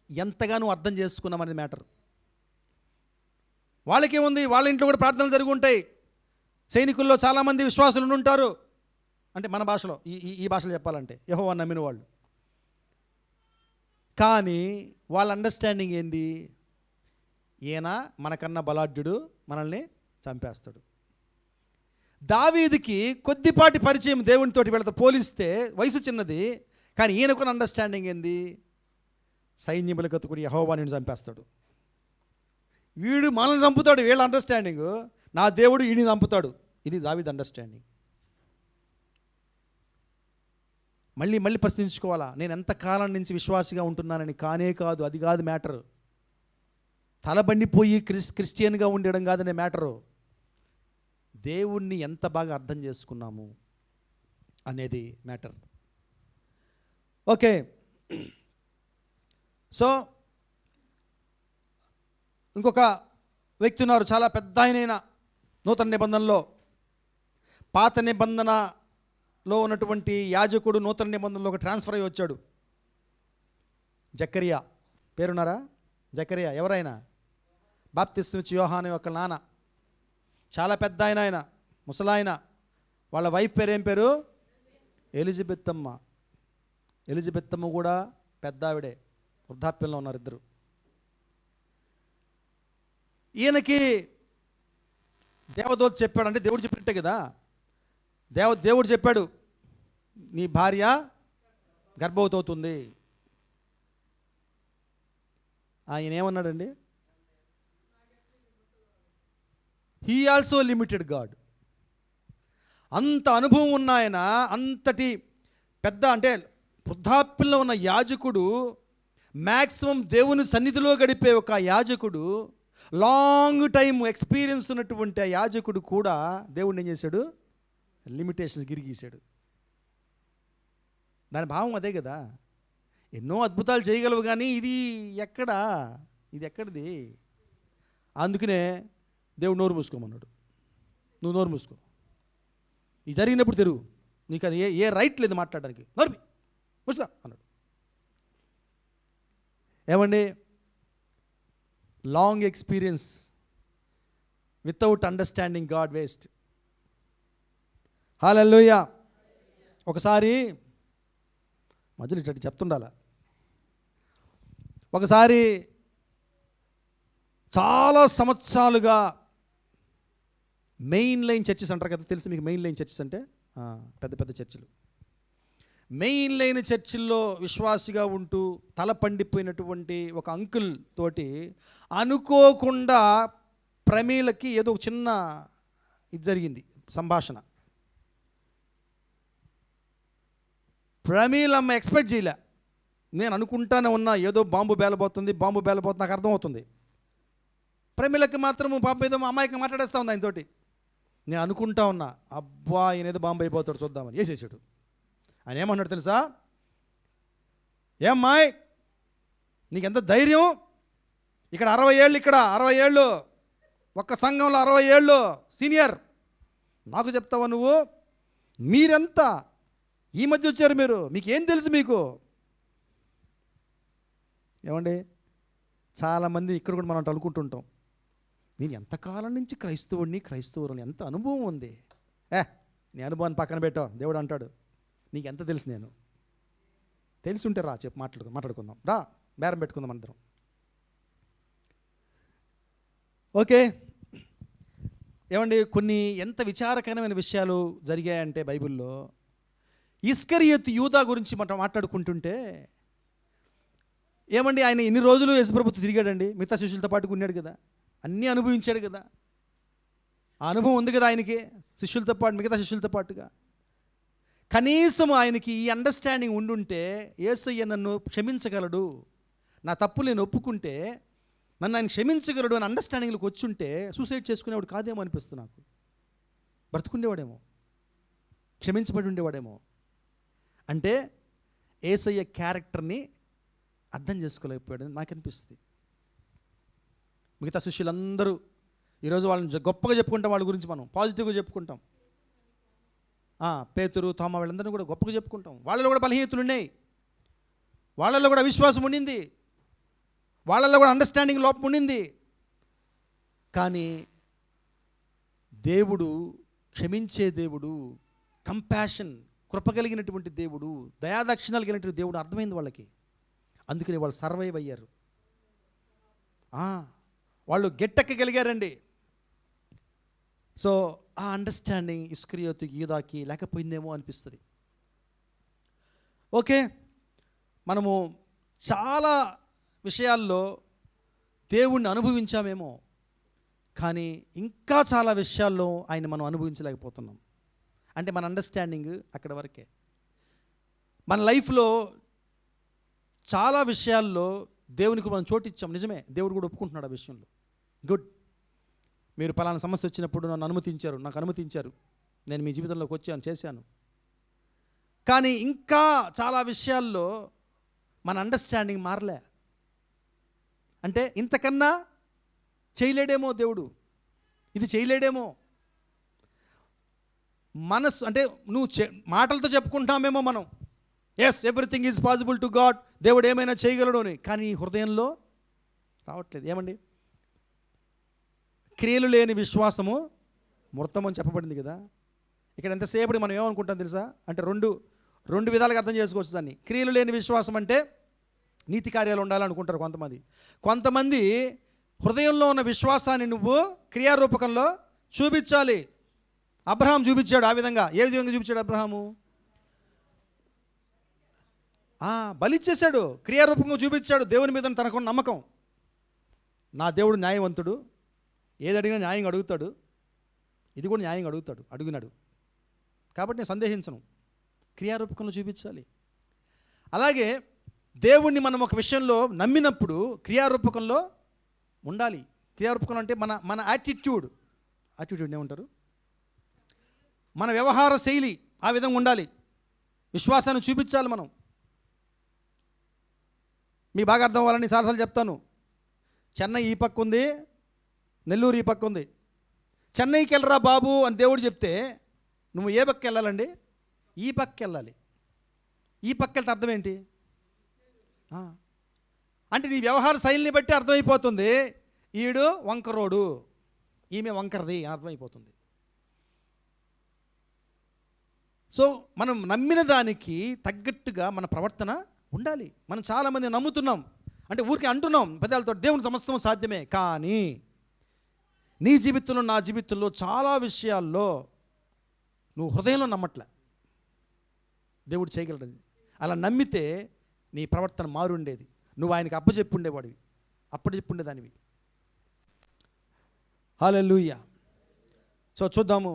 Speaker 1: ఎంతగా నువ్వు అర్థం చేసుకున్నామనేది మ్యాటర్. వాళ్ళకేముంది, వాళ్ళ ఇంట్లో కూడా ప్రార్థనలు జరిగి ఉంటాయి. సైనికుల్లో చాలామంది విశ్వాసులు ఉంటారు, అంటే మన భాషలో ఈ భాషలో చెప్పాలంటే యెహోవాను నమ్మిన వాళ్ళు. కానీ వాళ్ళ అండర్స్టాండింగ్ ఏంది, ఈయన మనకన్నా బలాఢ్యుడు, మనల్ని చంపేస్తాడు. దావీదుకి కొద్దిపాటి పరిచయం దేవునితోటి వీళ్ళతో పోలిస్తే వయసు చిన్నది, కానీ ఈయనకున్న అండర్స్టాండింగ్ ఏంది, సైన్యములకు అతడు యెహోవా నిన్ను చంపేస్తాడు, వీడు మనల్ని చంపుతాడు. వీళ్ళ అండర్స్టాండింగ్ నా దేవుడు వీడిని చంపుతాడు. ఇది దావీదు అండర్స్టాండింగ్. మళ్ళీ మళ్ళీ ప్రశ్నించుకోవాలా, నేను ఎంతకాలం నుంచి విశ్వాసిగా ఉంటున్నానని. కానే కాదు, అది కాదు మ్యాటర్. తలబండిపోయి క్రిస్టియన్గా ఉండడం కాదనే మ్యాటరు. దేవుణ్ణి ఎంత బాగా అర్థం చేసుకున్నాము అనేది మ్యాటర్. ఓకే, సో ఇంకొక వ్యక్తి ఉన్నారు, చాలా పెద్ద ఆయన నూతన నిబంధనలో. పాత నిబంధనలో ఉన్నటువంటి యాజకుడు నూతన నిబంధనలో ఒక ట్రాన్స్ఫర్ అయ్యి వచ్చాడు. జకరియా పేరున్నారా? జకరియా ఎవరైనా? బాప్తిస్మం ఇచ్చే యోహాను యొక్క నాన్న, చాలా పెద్ద ఆయన, ముసలాయన. వాళ్ళ వైఫ్ పేరు ఏం పేరు? ఎలిజబెత్ అమ్మ. ఎలిజబెత్ అమ్మ కూడా పెద్ద ఆవిడే, వృద్ధాప్యంలో ఉన్నారు ఇద్దరు. ఈయనకి దేవదూత చెప్పాడు, అంటే దేవుడు చెప్పినట్టే కదా, దేవుడు చెప్పాడు నీ భార్య గర్భవతి అవుతుంది. ఆయన ఏమన్నాడండి? He also limited God. అంత అనుభవం ఉన్న ఆయన, అంతటి పెద్ద అంటే వృద్ధాప్యంలో ఉన్న యాజకుడు, మ్యాక్సిమం దేవుని సన్నిధిలో గడిపే ఒక యాజకుడు, లాంగ్ టైం ఎక్స్పీరియన్స్ ఉన్నటువంటి ఆ యాజకుడు కూడా దేవుడిని ఏం చేశాడు? లిమిటేషన్స్ గిరిగీశాడు. దాని భావం అదే కదా. ఎన్నో అద్భుతాలు చేయగలవు కానీ ఇది ఎక్కడిది? అందుకనే దేవుడు నోరు మూసుకోమన్నాడు. నువ్వు నోరు మూసుకో, ఇది జరిగినప్పుడు తెరువు, నీకు అది ఏ రైట్ లేదు మాట్లాడడానికి, నోరు మూసుకో అన్నాడు. ఏమండి, long experience without understanding God waste. Hallelujah. ఒకసారి మధ్యలో ఇట్లా చెప్తుండాల. ఒకసారి చాలా సంవత్సరాలుగా మెయిన్ లైన్ చర్చెస్ అంటారు కదా, తెలుసు మీకు మెయిన్ లైన్ చర్చెస్ అంటే? పెద్ద పెద్ద చర్చిలు. మెయిన్ లైన్ చర్చిల్లో విశ్వాసిగా ఉంటూ తల పండిపోయినటువంటి ఒక అంకుల్ తోటి అనుకోకుండా ప్రమీలకి ఏదో ఒక చిన్న ఇది జరిగింది, సంభాషణ. ప్రమీలమ్మ ఎక్స్పెక్ట్ చేయలే. నేను అనుకుంటానే ఉన్నా ఏదో బాంబు బేలబోతుంది నాకు అర్థమవుతుంది. ప్రమీలకి మాత్రం పాప ఏదో అమ్మాయికి మాట్లాడేస్తూ ఉంది ఆయనతోటి. నేను అనుకుంటా ఉన్నా, అబ్బా ఈయన ఏదో బాంబు అయిపోతాడు చూద్దామని వేసేసాడు. ఆయన ఏమన్నాడు తెలుసా? ఏమ్మాయ్ నీకెంత ధైర్యం, ఇక్కడ 60 ఏళ్ళు, ఇక్కడ 60 ఏళ్ళు, ఒక్క సంఘంలో 60 ఏళ్ళు సీనియర్, నాకు చెప్తావా నువ్వు? మీరెంత ఈ మధ్య వచ్చారు మీరు, మీకేం తెలుసు మీకు? ఏమండి, చాలామంది ఇక్కడ కూడా మనం అనుకుంటుంటాం, నేను ఎంతకాలం నుంచి క్రైస్తవుని ఎంత అనుభవం ఉంది. నీ అనుభవాన్ని పక్కన పెట్టావు. దేవుడు అంటాడు, నీకు ఎంత తెలుసు? నేను తెలిసి ఉంటే రా, చెప్పు, మాట్లాడుకుందాం, రా, బేరం పెట్టుకుందాం అందరం. ఓకే, ఏమండి, కొన్ని ఎంత విచారకరమైన విషయాలు జరిగాయంటే బైబిల్లో. ఇస్కరియోతు యూదా గురించి మనం మాట్లాడుకుంటుంటే, ఏమండి, ఆయన ఎన్ని రోజులు యేసుప్రభుతో తిరిగాడండి, మిగతా శిష్యులతో పాటుగా ఉన్నాడు కదా, అన్నీ అనుభవించాడు కదా, ఆ అనుభవం ఉంది కదా ఆయనకి, శిష్యులతో పాటు, మిగతా శిష్యులతో పాటుగా. కనీసం ఆయనకి ఈ అండర్స్టాండింగ్ ఉండుంటే, యేసయ్య నన్ను క్షమించగలడు, నా తప్పులు నేను ఒప్పుకుంటే నన్ను ఆయన క్షమించగలడు అని అండర్స్టాండింగ్లోకి వచ్చుంటే సూసైడ్ చేసుకునేవాడు కాదేమో అనిపిస్తుంది నాకు. బ్రతుకుండేవాడేమో, క్షమించబడి ఉండేవాడేమో. అంటే యేసయ్య క్యారెక్టర్ని అర్థం చేసుకోలేకపోయాడని నాకు అనిపిస్తుంది. మిగతా శిష్యులందరూ ఈరోజు వాళ్ళని గొప్పగా చెప్పుకుంటాం, వాళ్ళ గురించి మనం పాజిటివ్గా చెప్పుకుంటాం. పేతురు, తోమ వీళ్ళందరినీ కూడా గొప్పగా చెప్పుకుంటాం. వాళ్ళలో కూడా బలహీనతలు ఉన్నాయి, వాళ్ళల్లో కూడా అవిశ్వాసం ఉండింది, వాళ్ళల్లో కూడా అండర్స్టాండింగ్ లోపం ఉండింది. కానీ దేవుడు క్షమించే దేవుడు, కంపాషన్, కృప కలిగినటువంటి దేవుడు, దయాదక్షిణాలు కలిగినటువంటి దేవుడు అర్థమైంది వాళ్ళకి. అందుకని వాళ్ళు సర్వైవ్ అయ్యారు. వాళ్ళు గెట్టెక్కగలిగారండి. సో ఆ అండర్స్టాండింగ్ ఇస్కరియోతుకి, యూదాకి లేకపోయిందేమో అనిపిస్తుంది. ఓకే, మనము చాలా విషయాల్లో దేవుణ్ణి అనుభవించామేమో, కానీ ఇంకా చాలా విషయాల్లో ఆయన మనం అనుభవించలేకపోతున్నాం. అంటే మన అండర్స్టాండింగ్ అక్కడ వరకే. మన లైఫ్లో చాలా విషయాల్లో దేవునికి మనం చోటు ఇచ్చాం, నిజమే. దేవుడు కూడా ఒప్పుకుంటున్నాడు ఆ విషయంలో. గుడ్, మీరు పలానా సమస్య వచ్చినప్పుడు నన్ను అనుమతించారు, నాకు అనుమతించారు, నేను మీ జీవితంలోకి వచ్చాను, చేశాను. కానీ ఇంకా చాలా విషయాల్లో మన అండర్స్టాండింగ్ మారలే. అంటే ఇంతకన్నా చేయలేడేమో దేవుడు, ఇది చేయలేడేమో. మనసు అంటే మాటలతో చెప్పుకుంటామేమో మనం, yes everything is possible to God, దేవుడు ఏమైనా చేయగలడు అని. కానీ హృదయంలో రావట్లేదు. ఏమండి, క్రియలు లేని విశ్వాసము మృతం అని చెప్పబడింది కదా. ఇక్కడ ఎంతసేపటి మనం ఏమనుకుంటాం తెలుసా? అంటే రెండు విధాలుగా అర్థం చేసుకోవచ్చు దాన్ని. క్రియలు లేని విశ్వాసం అంటే నీతి కార్యాలు ఉండాలనుకుంటారు కొంతమంది హృదయంలో ఉన్న విశ్వాసాన్ని నువ్వు క్రియారూపకంలో చూపించాలి. అబ్రహాం చూపించాడు ఆ విధంగా. ఏ విధంగా చూపించాడు అబ్రహాము? బలిచ్చేశాడు, క్రియారూపంగా చూపించాడు. దేవుని మీద తనకున్న నమ్మకం. నా దేవుడు న్యాయవంతుడు, ఏది అడిగినా న్యాయంగా అడుగుతాడు, ఇది కూడా న్యాయంగా అడిగినాడు కాబట్టి నేను సందేహించను. క్రియారూపకంలో చూపించాలి. అలాగే దేవుణ్ణి మనం ఒక విషయంలో నమ్మినప్పుడు క్రియారూపకంలో ఉండాలి. క్రియారూపకంలో అంటే మన యాటిట్యూడ్ ఏమంటారు, మన వ్యవహార శైలి ఆ విధంగా ఉండాలి. విశ్వాసాన్ని చూపించాలి మనం. మీ బాగా అర్థం అవ్వాలని చాలాసార్లు చెప్తాను. చెన్నై ఈ పక్క ఉంది, నెల్లూరు ఈ పక్క ఉంది. చెన్నైకి వెళ్ళరా బాబు అని దేవుడు చెప్తే నువ్వు ఏ పక్క వెళ్ళాలండి? ఈ పక్కకి వెళ్ళాలి. ఈ పక్క వెళ్తే అర్థం ఏంటి? అంటే నీ వ్యవహార శైలిని బట్టి అర్థమైపోతుంది, ఈడు వంకరోడు, ఈమె వంకరది అని అర్థమైపోతుంది. సో మనం నమ్మిన దానికి తగ్గట్టుగా మన ప్రవర్తన ఉండాలి. మనం చాలామంది నమ్ముతున్నాం, అంటే ఊరికి అంటున్నాం పెదాలతో దేవుని సమస్తం సాధ్యమే, కానీ నీ జీవితంలో నా జీవితంలో చాలా విషయాల్లో నువ్వు హృదయంలో నమ్మట్లే దేవుడు చేయగలడని. అలా నమ్మితే నీ ప్రవర్తన మారుండేది, నువ్వు ఆయనకి అప్పచెప్పుండేవాడివి, అప్పచెప్పుండేదానివి. హల్లెలూయా. సో చూద్దాము,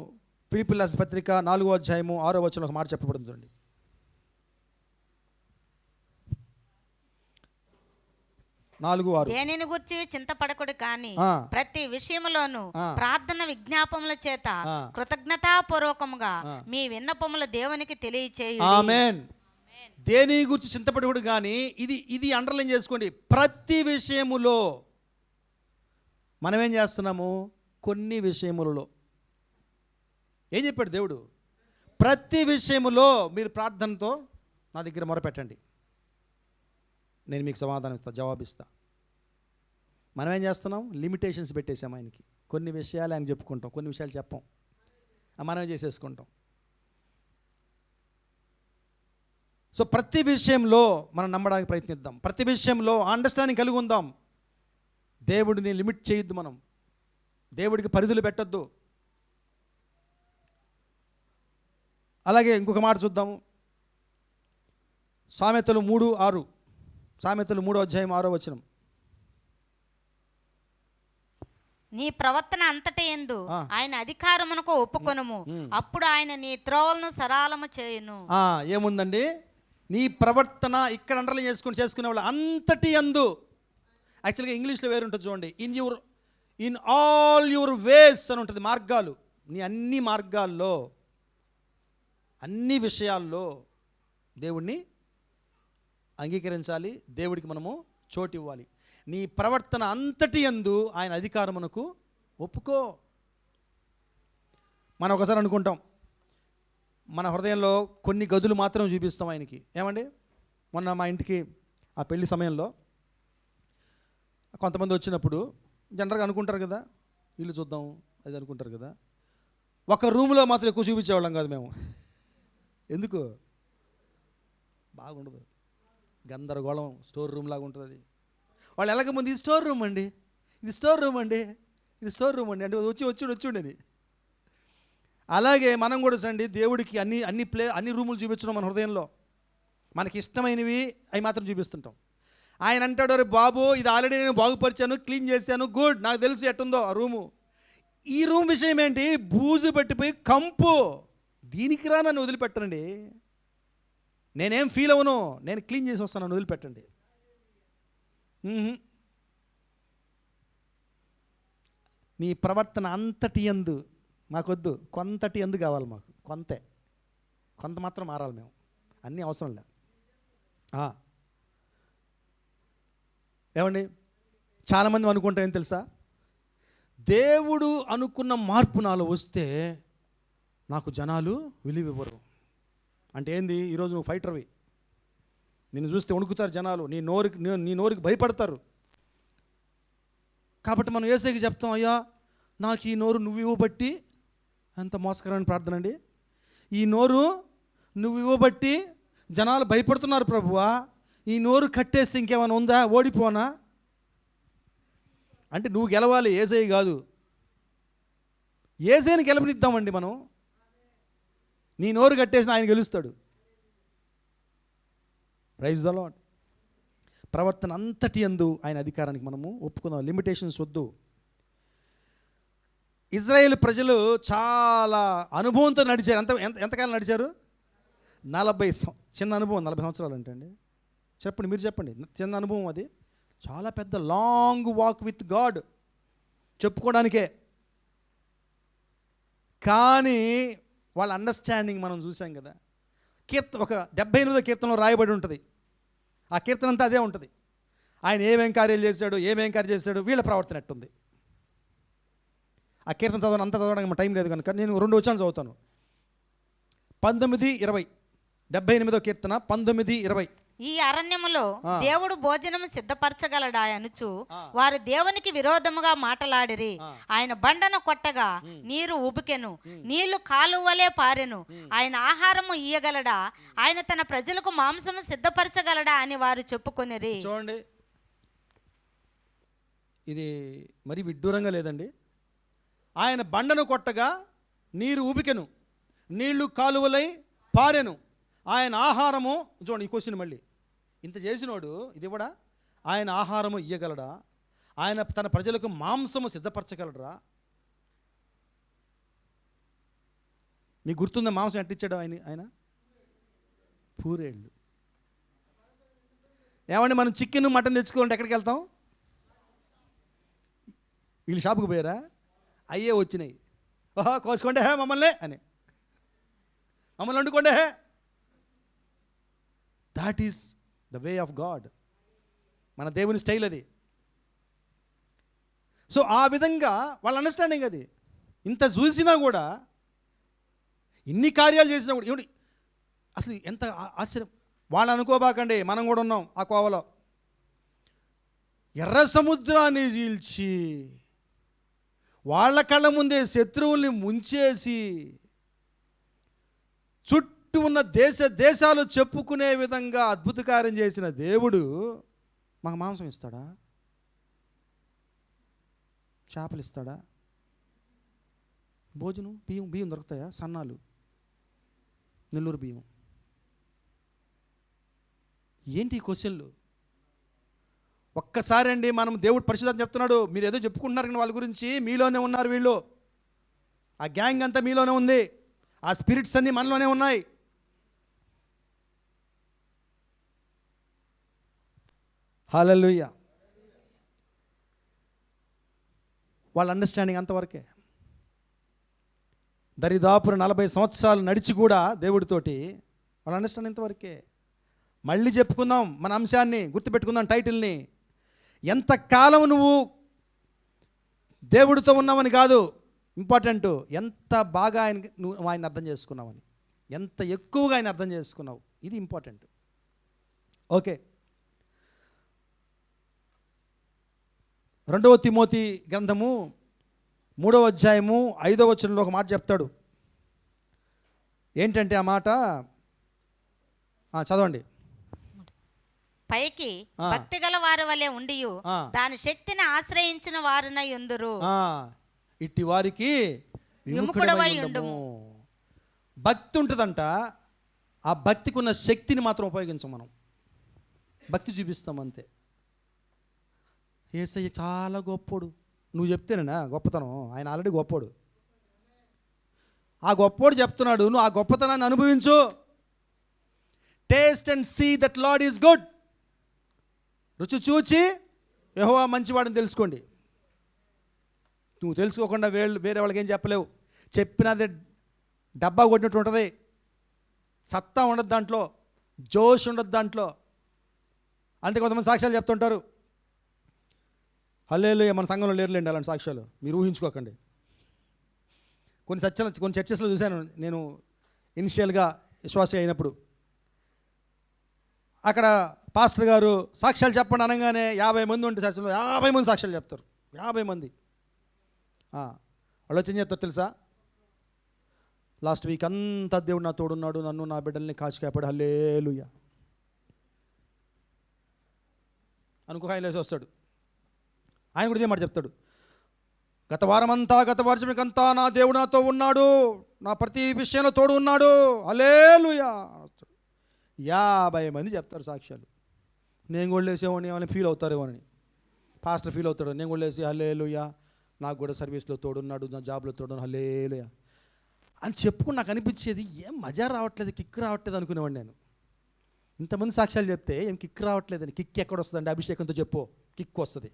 Speaker 1: ఫిలిప్పీయుల పత్రిక 4వ అధ్యాయము 6వ వచనంలో ఒక మాట చెప్పబడుతుంది. 4:6
Speaker 2: దేనిని గురించి చింతపడకుడు కానీ ప్రతి విషయములోను ప్రార్థన విజ్ఞాపముల చేత కృతజ్ఞతాపూర్వకముగా మీ విన్నపములు దేవునికి తెలియచేయుడి.
Speaker 1: ఆమేన్. దేని గురించి చింతపడకుడు కానీ, ఇది అండర్లైన్ చేసుకోండి. ప్రతి విషయములో మనం ఏం చేస్తున్నాము? కొన్ని విషయములలో ఏం చెప్పాడు దేవుడు? ప్రతి విషయములో మీరు ప్రార్థనతో నా దగ్గర మొరపెట్టండి, నేను మీకు సమాధానం ఇస్తా, జవాబిస్తా. మనం ఏం చేస్తున్నాం? లిమిటేషన్స్ పెట్టేసాం ఆయనకి. కొన్ని విషయాలు ఆయన చెప్పుకుంటాం, కొన్ని విషయాలు చెప్పం, మనమే చేసేసుకుంటాం. సో ప్రతి విషయంలో మనం నమ్మడానికి ప్రయత్నిద్దాం, ప్రతి విషయంలో అండర్స్టాండింగ్ కలిగి ఉందాం. దేవుడిని లిమిట్ చేయొద్దు, మనం దేవుడికి పరిధులు పెట్టొద్దు. అలాగే ఇంకొక మాట చూద్దాము, సామెతలు 3:6. సామెతలు 3వ అధ్యాయం 6వ వచనం.
Speaker 2: నీ ప్రవర్తన అంతటి యందు ఆయన అధికారమునకు ఒప్పుకొనుము, అప్పుడు ఆయన నీ త్రోవలను సరళము చేయును.
Speaker 1: ఏముందండి? నీ ప్రవర్తన ఇక్కడ అండర్లైన్ చేసుకునే వాళ్ళు అంతటి యందు. యాక్చువల్గా ఇంగ్లీష్లో వేరు ఉంటుంది చూడండి, ఇన్ ఆల్ యువర్ వేస్ అని ఉంటుంది. మార్గాలు, నీ అన్ని మార్గాల్లో, అన్ని విషయాల్లో దేవుణ్ణి అంగీకరించాలి, దేవుడికి మనము చోటు ఇవ్వాలి. నీ ప్రవర్తన అంతటి యందు ఆయన అధికారమునకు ఒప్పుకో. మనం ఒకసారి అనుకుంటాం, మన హృదయంలో కొన్ని గదులు మాత్రం చూపిస్తాం ఆయనకి. ఏమండి, మొన్న మా ఇంటికి ఆ పెళ్లి సమయంలో కొంతమంది వచ్చినప్పుడు జనరల్గా అనుకుంటారు కదా, ఇల్లు చూద్దాం అది అనుకుంటారు కదా. ఒక రూమ్లో మాత్రం ఎక్కువ చూపించేవాళ్ళం కాదు మేము. ఎందుకు? బాగుండదు, గందరగోళం, స్టోర్ రూమ్ లాగా ఉంటుంది అది. వాళ్ళు ఎలాగ ముందు ఇది స్టోర్ రూమ్ అండి, ఇది స్టోర్ రూమ్ అండి, ఇది స్టోర్ రూమ్ అండి అంటే వచ్చి ఉండేది. అలాగే మనం కూడా సండి దేవుడికి అన్ని రూములు చూపించడం మన హృదయంలో. మనకి ఇష్టమైనవి అవి మాత్రం చూపిస్తుంటాం. ఆయన అంటాడు, రే బాబు ఇది ఆల్రెడీ నేను బాగుపరిచాను, క్లీన్ చేశాను, గుడ్, నాకు తెలుసు ఎట్టుందో ఆ రూము. ఈ రూమ్ విషయం ఏంటి? బూజు పట్టిపోయి కంపు, దీనికి రా నన్ను వదిలిపెట్టండి, నేనేం ఫీల్ అవ్వను, నేను క్లీన్ చేసి వస్తాను, నన్ను వదిలిపెట్టండి. నీ ప్రవర్తన అంతటి యందు మాకొద్దు, కొంతటి యందు కావాలి మాకు, కొంత మాత్రం మారాలి మేము, అన్నీ అవసరం లే. ఏమండి, చాలామంది అనుకుంటారు ఏం తెలుసా, దేవుడు అనుకున్న మార్పు నాలో వస్తే నాకు జనాలు విలువివ్వరు. అంటే ఏంది? ఈరోజు నువ్వు ఫైటర్వి, నిన్ను చూస్తే వణుకుతారు జనాలు, నీ నోరుకి భయపడతారు. కాబట్టి మనం యేసయ్యకి చెప్తాం, అయ్యా నాకు ఈ నోరు నువ్వు ఇవ్వబట్టి, ఎంత మోసకరమైన ప్రార్థన అండి, ఈ నోరు నువ్వు ఇవ్వబట్టి జనాలు భయపడుతున్నారు ప్రభువా, ఈ నోరు కట్టేస్తే ఇంకేమైనా ఉందా, ఓడిపోనా? అంటే నువ్వు గెలవాలి, యేసయ్య కాదు. యేసయ్యని గెలవనిద్దామండి మనం, నీ నోరు కట్టేసి ఆయన గెలుస్తాడు. Praise the Lord. ప్రవర్తన అంతటి యందు ఆయన అధికారానికి మనము ఒప్పుకుందాం, లిమిటేషన్స్ వద్దు. ఇజ్రాయేల్ ప్రజలు చాలా అనుభవంతో నడిచారు. ఎంతకాలం నడిచారు? 40 చిన్న అనుభవం, 40 సంవత్సరాలు అంటే అండి, చెప్పండి, మీరు చెప్పండి, చిన్న అనుభవం అది, చాలా పెద్ద లాంగ్ వాక్ విత్ గాడ్ చెప్పుకోవడానికే. కానీ వాళ్ళ అండర్స్టాండింగ్ మనం చూసాం కదా. ఒక 78వ కీర్తనలో రాయబడి ఉంటుంది, ఆ కీర్తన అంతా అదే ఉంటుంది. ఆయన ఏమేం కార్యాలు చేశాడు, వీళ్ళ ప్రవర్తన ఎట్టుంది. ఆ కీర్తన చదవడానికి టైం లేదు కనుక నేను 2 వచనాలు చదువుతాను. 19:20, 78వ కీర్తన 19:20.
Speaker 2: ఈ అరణ్యములో దేవుడు భోజనం సిద్ధపరచగలడా అనుచు వారు దేవునికి విరోధముగా మాటలాడిరి. ఆయన బండను కొట్టగా నీరు ఉబికెను, నీళ్లు కాలువలే పారెను. ఆయన ఆహారము ఇయ్యగలడా, ఆయన తన ప్రజలకు మాంసము సిద్ధపరచగలడా అని వారు చెప్పుకొనిరి.
Speaker 1: చూడండి, ఇది మరి విడ్డూరంగా లేదండి. ఆయన బండను కొట్టగా నీరు ఉబికెను, నీళ్లు కాలువలై పారెను. ఆయన ఆహారము, చూడండి ఈ క్వశ్చన్ మళ్ళీ, ఇంత చేసినోడు ఇది కూడా ఆయన ఆహారము ఇయ్యగలడా, ఆయన తన ప్రజలకు మాంసము సిద్ధపరచగలరా? మీకు గుర్తుందా మాంసం ఎట్టిచ్చాడు ఆయన? పూరేళ్ళు. ఏమండి, మనం చికెన్ మటన్ తెచ్చుకోవాలంటే ఎక్కడికి వెళ్తాం? వీళ్ళు షాపుకి పోయారా? అయ్యే వచ్చినాయి, ఓహో కోసుకోండి హే మమ్మల్ని అని, మమ్మల్ని వండుకోండి హే. That is the way of God, మన దేవుని స్టైల్ అది. సో ఆ విధంగా వాళ్ళ అండర్స్టాండింగ్ అది. ఇంత చూసినా కూడా, ఇన్ని కార్యాలు చేసినా కూడా, ఏమిటి అసలు ఎంత ఆశ్చర్యం. వాళ్ళు అనుకోబాకండి, మనం కూడా ఉన్నాం ఆ కోవలో. ఎర్ర సముద్రాన్ని చీల్చి వాళ్ళ కళ్ళ ముందే శత్రువుల్ని ముంచేసి చుట్టూ ఉన్న దేశాలు చెప్పుకునే విధంగా అద్భుత కార్యం చేసిన దేవుడు మాకు మాంసం ఇస్తాడా? చేపలు ఇస్తాడా? భోజనం, బియ్యం దొరుకుతాయా? సన్నాలు, నెల్లూరు బియ్యం. ఏంటి ఈ క్వశ్చన్లు? ఒక్కసారి అండి, మనం దేవుడు పరిశుద్ధం చెప్తున్నాడు, మీరు ఏదో చెప్పుకుంటున్నారు కానీ వాళ్ళ గురించి, మీలోనే ఉన్నారు వీళ్ళు, ఆ గ్యాంగ్ అంతా మీలోనే ఉంది, ఆ స్పిరిట్స్ అన్నీ మనలోనే ఉన్నాయి. హల్లెలూయా. వాళ్ళ అండర్స్టాండింగ్ అంతవరకే. దరిదాపున 40 సంవత్సరాలు నడిచి కూడా దేవుడితోటి వాళ్ళ అండర్స్టాండింగ్ ఇంతవరకే. మళ్ళీ చెప్పుకుందాం మన అంశాన్ని, గుర్తుపెట్టుకుందాం టైటిల్ని. ఎంతకాలం నువ్వు దేవుడితో ఉన్నావని కాదు ఇంపార్టెంట్, ఎంత బాగా నువ్వు ఆయన అర్థం చేసుకున్నావని. ఎంత ఎక్కువగా ఆయన అర్థం చేసుకున్నావు, ఇది ఇంపార్టెంట్. ఓకే, 2 తిమోతి గ్రంథము 3వ అధ్యాయము 5వ వచనంలో ఒక మాట చెప్తాడు. ఏంటంటే ఆ మాట చదవండి.
Speaker 2: పైకి భక్తి గల వారి వలె ఉండియు దాని శక్తిని ఆశ్రయించిన వారునై ఉందురు.
Speaker 1: ఇట్టి వారికి విముఖుడవై ఉండుము. భక్తి ఉంటుందంట, ఆ భక్తికి ఉన్న శక్తిని మాత్రం ఉపయోగించం. మనం భక్తి చూపిస్తాం అంతే. యేసయ్య చాలా గొప్పోడు, నువ్వు చెప్తేనేనా గొప్పతనం? ఆయన ఆల్రెడీ గొప్పోడు. ఆ గొప్పోడు చెప్తున్నాడు, నువ్వు ఆ గొప్పతనాన్ని అనుభవించు. Taste and see that Lord is good. రుచి చూచి యెహోవా మంచివాడని తెలుసుకోండి. నువ్వు తెలుసుకోకుండా వేరే వాళ్ళకి ఏం చెప్పలేవు. చెప్పినది డబ్బా కొట్టినట్టు ఉంటుంది. సత్తా ఉండదు దాంట్లో, జోష్ ఉండదు దాంట్లో. అంతే కొంతమంది సాక్ష్యాలు చెప్తుంటారు. హల్లెలూయా, మన సంఘంలో లేరులేండి అలాంటి సాక్ష్యాలు, మీరు ఊహించుకోకండి. కొన్ని చర్చెస్లో చూశాను నేను ఇనిషియల్గా విశ్వాస అయినప్పుడు. అక్కడ పాస్టర్ గారు సాక్ష్యాలు చెప్పండి అనగానే 50 మంది ఉంటే చర్చలో 50 మంది సాక్ష్యాలు చెప్తారు. 50 మంది వాళ్ళు వచ్చి ఏం చెప్తారు తెలుసా? లాస్ట్ వీక్ అంతా దేవుడు నా తోడున్నాడు, నన్ను నా బిడ్డల్ని కాచి కాపాడు, హల్లెలూయా అనుకో. ఆయన లేసి వస్తాడు, ఆయన కూడా ఇదే మాట చెప్తాడు. గత వారమంతా నా దేవుడు నాతో ఉన్నాడు, నా ప్రతి విషయంలో తోడు ఉన్నాడు, హల్లెలూయా. 50 మంది చెప్తారు సాక్ష్యాలు. నేను కూడా లేసేవాడిని, ఏమైనా ఫీల్ అవుతారేమో అని. పాస్టర్ ఫీల్ అవుతాడు, నేను కూడా లేసి హల్లెలూయా నాకు కూడా సర్వీస్లో తోడున్నాడు, నా జాబ్లో తోడు, హల్లెలూయా అని చెప్పుకుని నాకు అనిపించేది, ఏం మజా రావట్లేదు, కిక్ రావట్లేదు అనుకునేవాడిని నేను. ఇంతమంది సాక్ష్యాలు చెప్తే ఏం కిక్ రావట్లేదని. కిక్ ఎక్కడ వస్తుందండి? అభిషేకంతో చెప్పు, కిక్ వస్తుంది.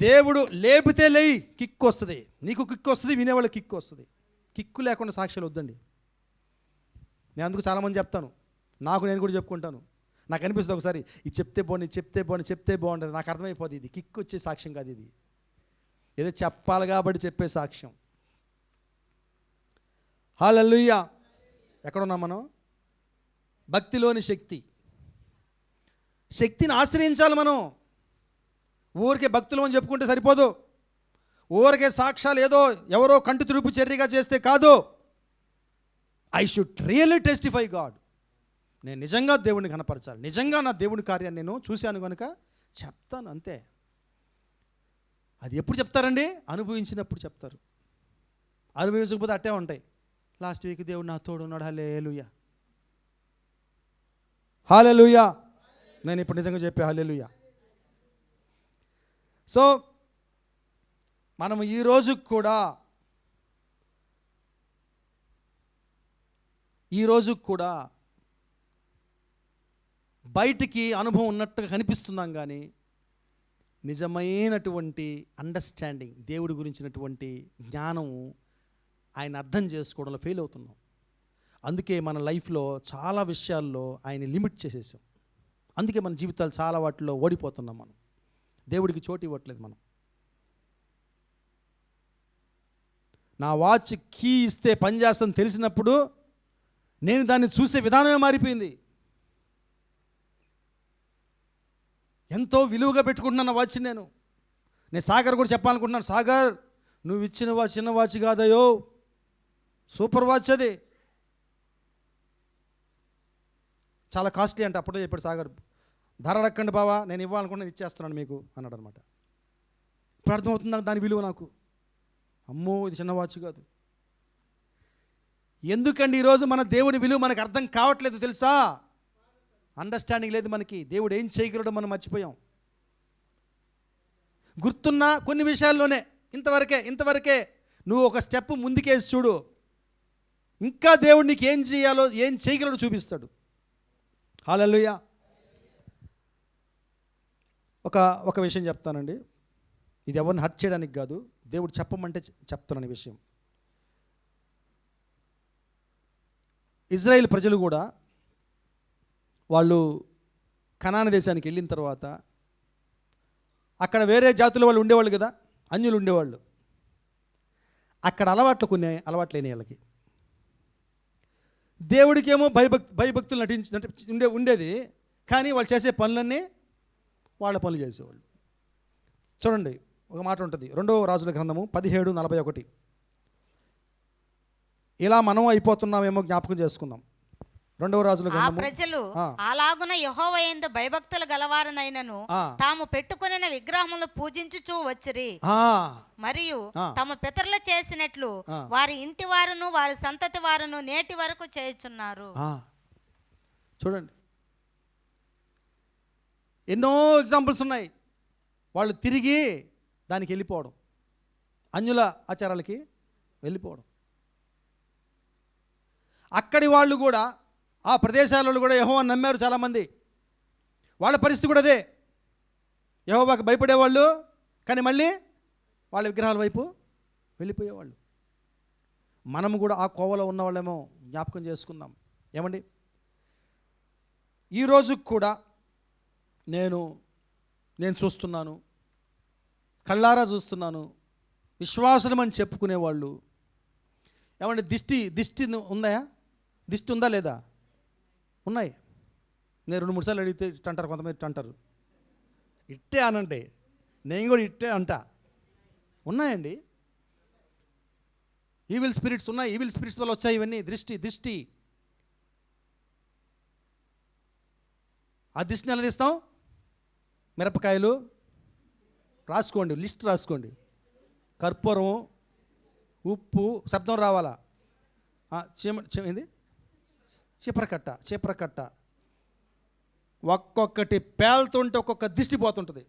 Speaker 1: దేవుడు లేపితే లేయి, కిక్ వస్తుంది. నీకు కిక్ వస్తుంది, వినేవాళ్ళకి కిక్ వస్తుంది. కిక్కు లేకుండా సాక్ష్యాలు వద్దండి. నేను అందుకు చాలామంది చెప్తాను, నేను కూడా చెప్పుకుంటాను. నాకు అనిపిస్తుంది ఒకసారి ఇది చెప్తే బాగుంటుంది, నాకు అర్థమైపోతుంది ఇది కిక్ వచ్చే సాక్ష్యం కాదు, ఇది ఏదో చెప్పాలి కాబట్టి చెప్పే సాక్ష్యం. హల్లెలూయా. ఎక్కడున్నాం మనం? భక్తిలోని శక్తిని ఆశ్రయించాలి మనం. ఊరికే భక్తులు అని చెప్పుకుంటే సరిపోదు. ఊరికే సాక్ష్యాలు ఏదో ఎవరో కంటి తుడుపు చర్యగా చేస్తే కాదు. I should really testify God. నేను నిజంగా దేవుడిని కనపరచాలి, నిజంగా నా దేవుడి కార్యాన్ని నేను చూశాను కనుక చెప్తాను, అంతే. అది ఎప్పుడు చెప్తారండి? అనుభవించినప్పుడు చెప్తారు. అనుభవించకపోతే అట్టే ఉంటాయి. లాస్ట్ వీక్ దేవుడు నా తోడు ఉన్నాడు, హల్లెలూయా హల్లెలూయా. నేను ఇప్పుడు నిజంగా చెప్పే హల్లెలూయా. సో మనం ఈరోజు కూడా బయటికి అనుభవం ఉన్నట్టుగా కనిపిస్తున్నాం, కానీ నిజమైనటువంటి అండర్స్టాండింగ్, దేవుడి గురించినటువంటి జ్ఞానము ఆయన అర్థం చేసుకోవడంలో ఫెయిల్ అవుతున్నాం. అందుకే మన లైఫ్లో చాలా విషయాల్లో ఆయన లిమిట్ చేసేసాం. అందుకే మన జీవితాలు చాలా వాటిలో ఓడిపోతున్నాం. మనం దేవుడికి చోటు ఇవ్వట్లేదు. మనం నా వాచ్ కీ ఇస్తే పనిచేస్తుందని తెలిసినప్పుడు నేను దాన్ని చూసే విధానమే మారిపోయింది. ఎంతో విలువగా పెట్టుకుంటున్నాను వాచ్. నేను సాగర్ కూడా చెప్పాలనుకుంటున్నాను, సాగర్ నువ్వు ఇచ్చిన వాచ్ చిన్న వాచ్ కాదయో, సూపర్ వాచ్, అది చాలా కాస్ట్లీ అంటే. అప్పుడే చెప్పాడు సాగర్, ధర అడగండి బావా, నేను ఇవ్వాలనుకుంటున్నాను, ఇచ్చేస్తున్నాను మీకు అన్నాడు అనమాట. ఇప్పుడు అర్థమవుతుంది నాకు దాని విలువ. నాకు అమ్మో ఇది చిన్న వాచ్ కాదు. ఎందుకండి ఈరోజు మన దేవుని విలువ మనకు అర్థం కావట్లేదు తెలుసా? అండర్స్టాండింగ్ లేదు మనకి. దేవుడు ఏం చేయగలడో మనం మర్చిపోయాం. గుర్తున్న కొన్ని విషయాల్లోనే ఇంతవరకే నువ్వు ఒక స్టెప్ ముందుకేసి చూడు, ఇంకా దేవుడు నీకు ఏం చేయాలో ఏం చేయగలడో చూపిస్తాడు. హల్లెలూయా. ఒక విషయం చెప్తానండి, ఇది ఎవరిని హర్ట్ చేయడానికి కాదు, దేవుడు చెప్పమంటే చెప్తున్నాను ఈ విషయం. ఇజ్రాయేల్ ప్రజలు కూడా వాళ్ళు కనాను దేశానికి వెళ్ళిన తర్వాత అక్కడ వేరే జాతుల వాళ్ళు ఉండేవాళ్ళు కదా, అన్యులు ఉండేవాళ్ళు. అక్కడ కొన్ని అలవాట్లు లేని వాళ్ళకి దేవుడికేమో భయభక్తులు అంటే ఉండేది, కానీ వాళ్ళు చేసే పనులన్నీ వాళ్ళ పనులు చేసేవాళ్ళు. చూడండి, ఒక మాట ఉంటుంది 2వ రాజుల గ్రంథము 17:41. ఇలా మనం అయిపోతున్నామేమో జ్ఞాపకం చేసుకుందాం. 2వ రాజుల
Speaker 2: ఆ
Speaker 1: గ్రంథము.
Speaker 2: ప్రజలు అలాగున యెహోవా యందు భయభక్తులు గలవారనైనను తాము పెట్టుకొనిన విగ్రహములు పూజించుచూ వచ్చిరి. మరియు తమ పితరులు చేసినట్లు వారి ఇంటి వారును వారి సంతతి వారును నేటి వరకు చేయుచున్నారు.
Speaker 1: చూడండి, ఎన్నో ఎగ్జాంపుల్స్ ఉన్నాయి. వాళ్ళు తిరిగి దానికి వెళ్ళిపోవడం, అన్యుల ఆచారాలకి వెళ్ళిపోవడం. అక్కడి వాళ్ళు కూడా, ఆ ప్రదేశాలలో కూడా యెహోవాను నమ్మారు చాలామంది. వాళ్ళ పరిస్థితి కూడా అదే, యెహోవాకు భయపడేవాళ్ళు, కానీ మళ్ళీ వాళ్ళ విగ్రహాల వైపు వెళ్ళిపోయేవాళ్ళు. మనము కూడా ఆ కోవలో ఉన్నవాళ్ళేమో జ్ఞాపకం చేసుకుందాం. ఏమండి, ఈరోజు కూడా నేను చూస్తున్నాను, కళ్ళారా చూస్తున్నాను, విశ్వాసం అని చెప్పుకునేవాళ్ళు. ఏమంటే దిష్టి ఉందా? దిష్టి ఉందా లేదా? ఉన్నాయి. నేను 2-3 సార్లు అడిగితే అంటారు, కొంతమంది అంటారు ఇట్టే అనంటే, నేను కూడా ఇట్టే అంటా. ఉన్నాయండి, ఈవిల్ స్పిరిట్స్ ఉన్నాయి. ఈవిల్ స్పిరిట్స్ వల్ల వచ్చాయి ఇవన్నీ. దిష్టి ఆ దిష్టిని ఎలా తీస్తాం? మిరపకాయలు రాసుకోండి, లిస్ట్ రాసుకోండి. కర్పూరం, ఉప్పు, శబ్దం రావాలా, ఏంది, చీపరకట్ట ఒక్కొక్కటి పేలుతుంటే ఒక్కొక్క దిష్టి పోతుంటుంది.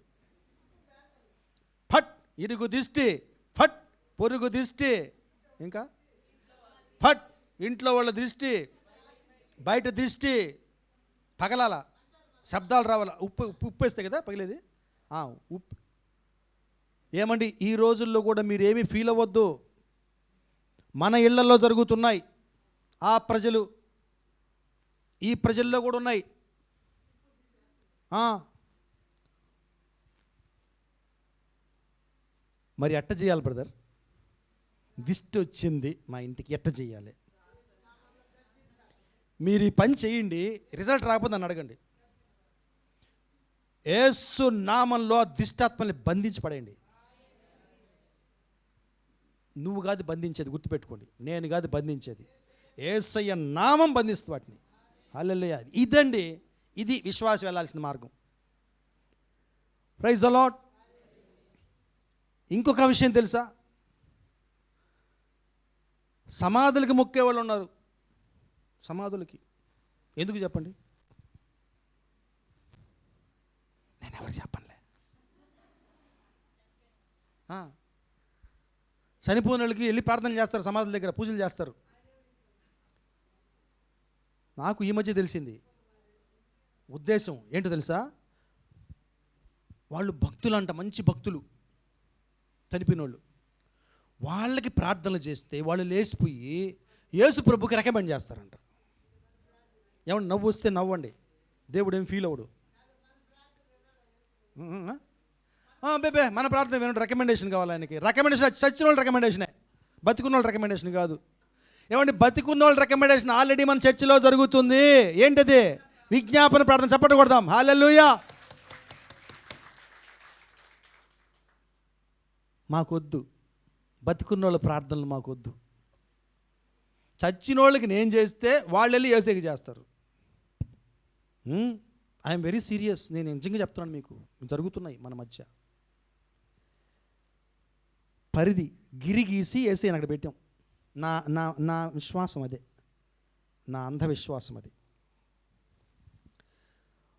Speaker 1: ఫట్ ఇరుగు దిష్టి, ఫట్ పొరుగు దిష్టి, ఇంకా ఫట్ ఇంట్లో వాళ్ళ దృష్టి, బయట దృష్టి పగలాల, శబ్దాలు రావాలా. ఉప్పు వేస్తే కదా పగిలేది. ఉప్పు. ఏమండి, ఈ రోజుల్లో కూడా మీరేమీ ఫీల్ అవ్వద్దు. మన ఇళ్లలో జరుగుతున్నాయి. ఆ ప్రజలు ఈ ప్రజల్లో కూడా ఉన్నాయి. మరి ఎట్ట చేయాలి బ్రదర్? దిష్టి వచ్చింది మా ఇంటికి, ఎట్ట చేయాలి? మీరు ఈ పని చేయండి, రిజల్ట్ రాకపోతే నన్ను అడగండి. యేసు నామంలో దిష్టాత్మల్ని బంధించి పడేయండి. నువ్వు కాదు బంధించేది, గుర్తుపెట్టుకోండి. నేను కాదు బంధించేది, యేసయ్య నామం బంధిస్తుంది వాటిని. హల్లెలూయా. ఇదండి, ఇది విశ్వాసం వెళ్ళాల్సిన మార్గం. Praise the Lord. ఇంకొక విషయం తెలుసా? సమాధులకి మొక్కే వాళ్ళు ఉన్నారు. సమాధులకి ఎందుకు చెప్పండి? నేను ఎవరికి చెప్పనులే. చనిపోయిన వాళ్ళకి వెళ్ళి ప్రార్థన చేస్తారు, సమాధుల దగ్గర పూజలు చేస్తారు. నాకు ఈ మధ్య తెలిసింది ఉద్దేశం ఏంటో తెలుసా? వాళ్ళు భక్తులంట, మంచి భక్తులు, చనిపోయిన వాళ్ళు. వాళ్ళకి ప్రార్థనలు చేస్తే వాళ్ళు లేచిపోయి యేసు ప్రభుకి రికమెండ్ చేస్తారంట. ఏమంటే నవ్వు వస్తే నవ్వండి, దేవుడు ఏం ఫీల్ అవ్వడు. బేబే మన ప్రార్థన వినండి, రికమెండేషన్ కావాలి ఆయనకి. రికమెండేషన్ చచ్చిన వాళ్ళు రికమెండేషనే, బతికున్న వాళ్ళు రికమెండేషన్ కాదు. ఏమంటే బతికున్న వాళ్ళ రికమెండేషన్ ఆల్రెడీ మన చర్చిలో జరుగుతుంది. ఏంటది? విజ్ఞాపన ప్రార్థన. చప్పట్లు కొడదాం. హల్లెలూయా. మాకొద్దు బతికున్న వాళ్ళ ప్రార్థనలు, మాకొద్దు. చచ్చిన వాళ్ళకి నేను చేస్తే వాళ్ళు వెళ్ళి యేసుకి చేస్తారు. I'm very serious. నేను నిజంగా చెప్తున్నాను, మీకు జరుగుతున్నాయి మన మధ్య. పరిధి గిరి గీసి యేసు అక్కడ పెట్టాం. నా విశ్వాసం అదే, నా అంధవిశ్వాసం అది.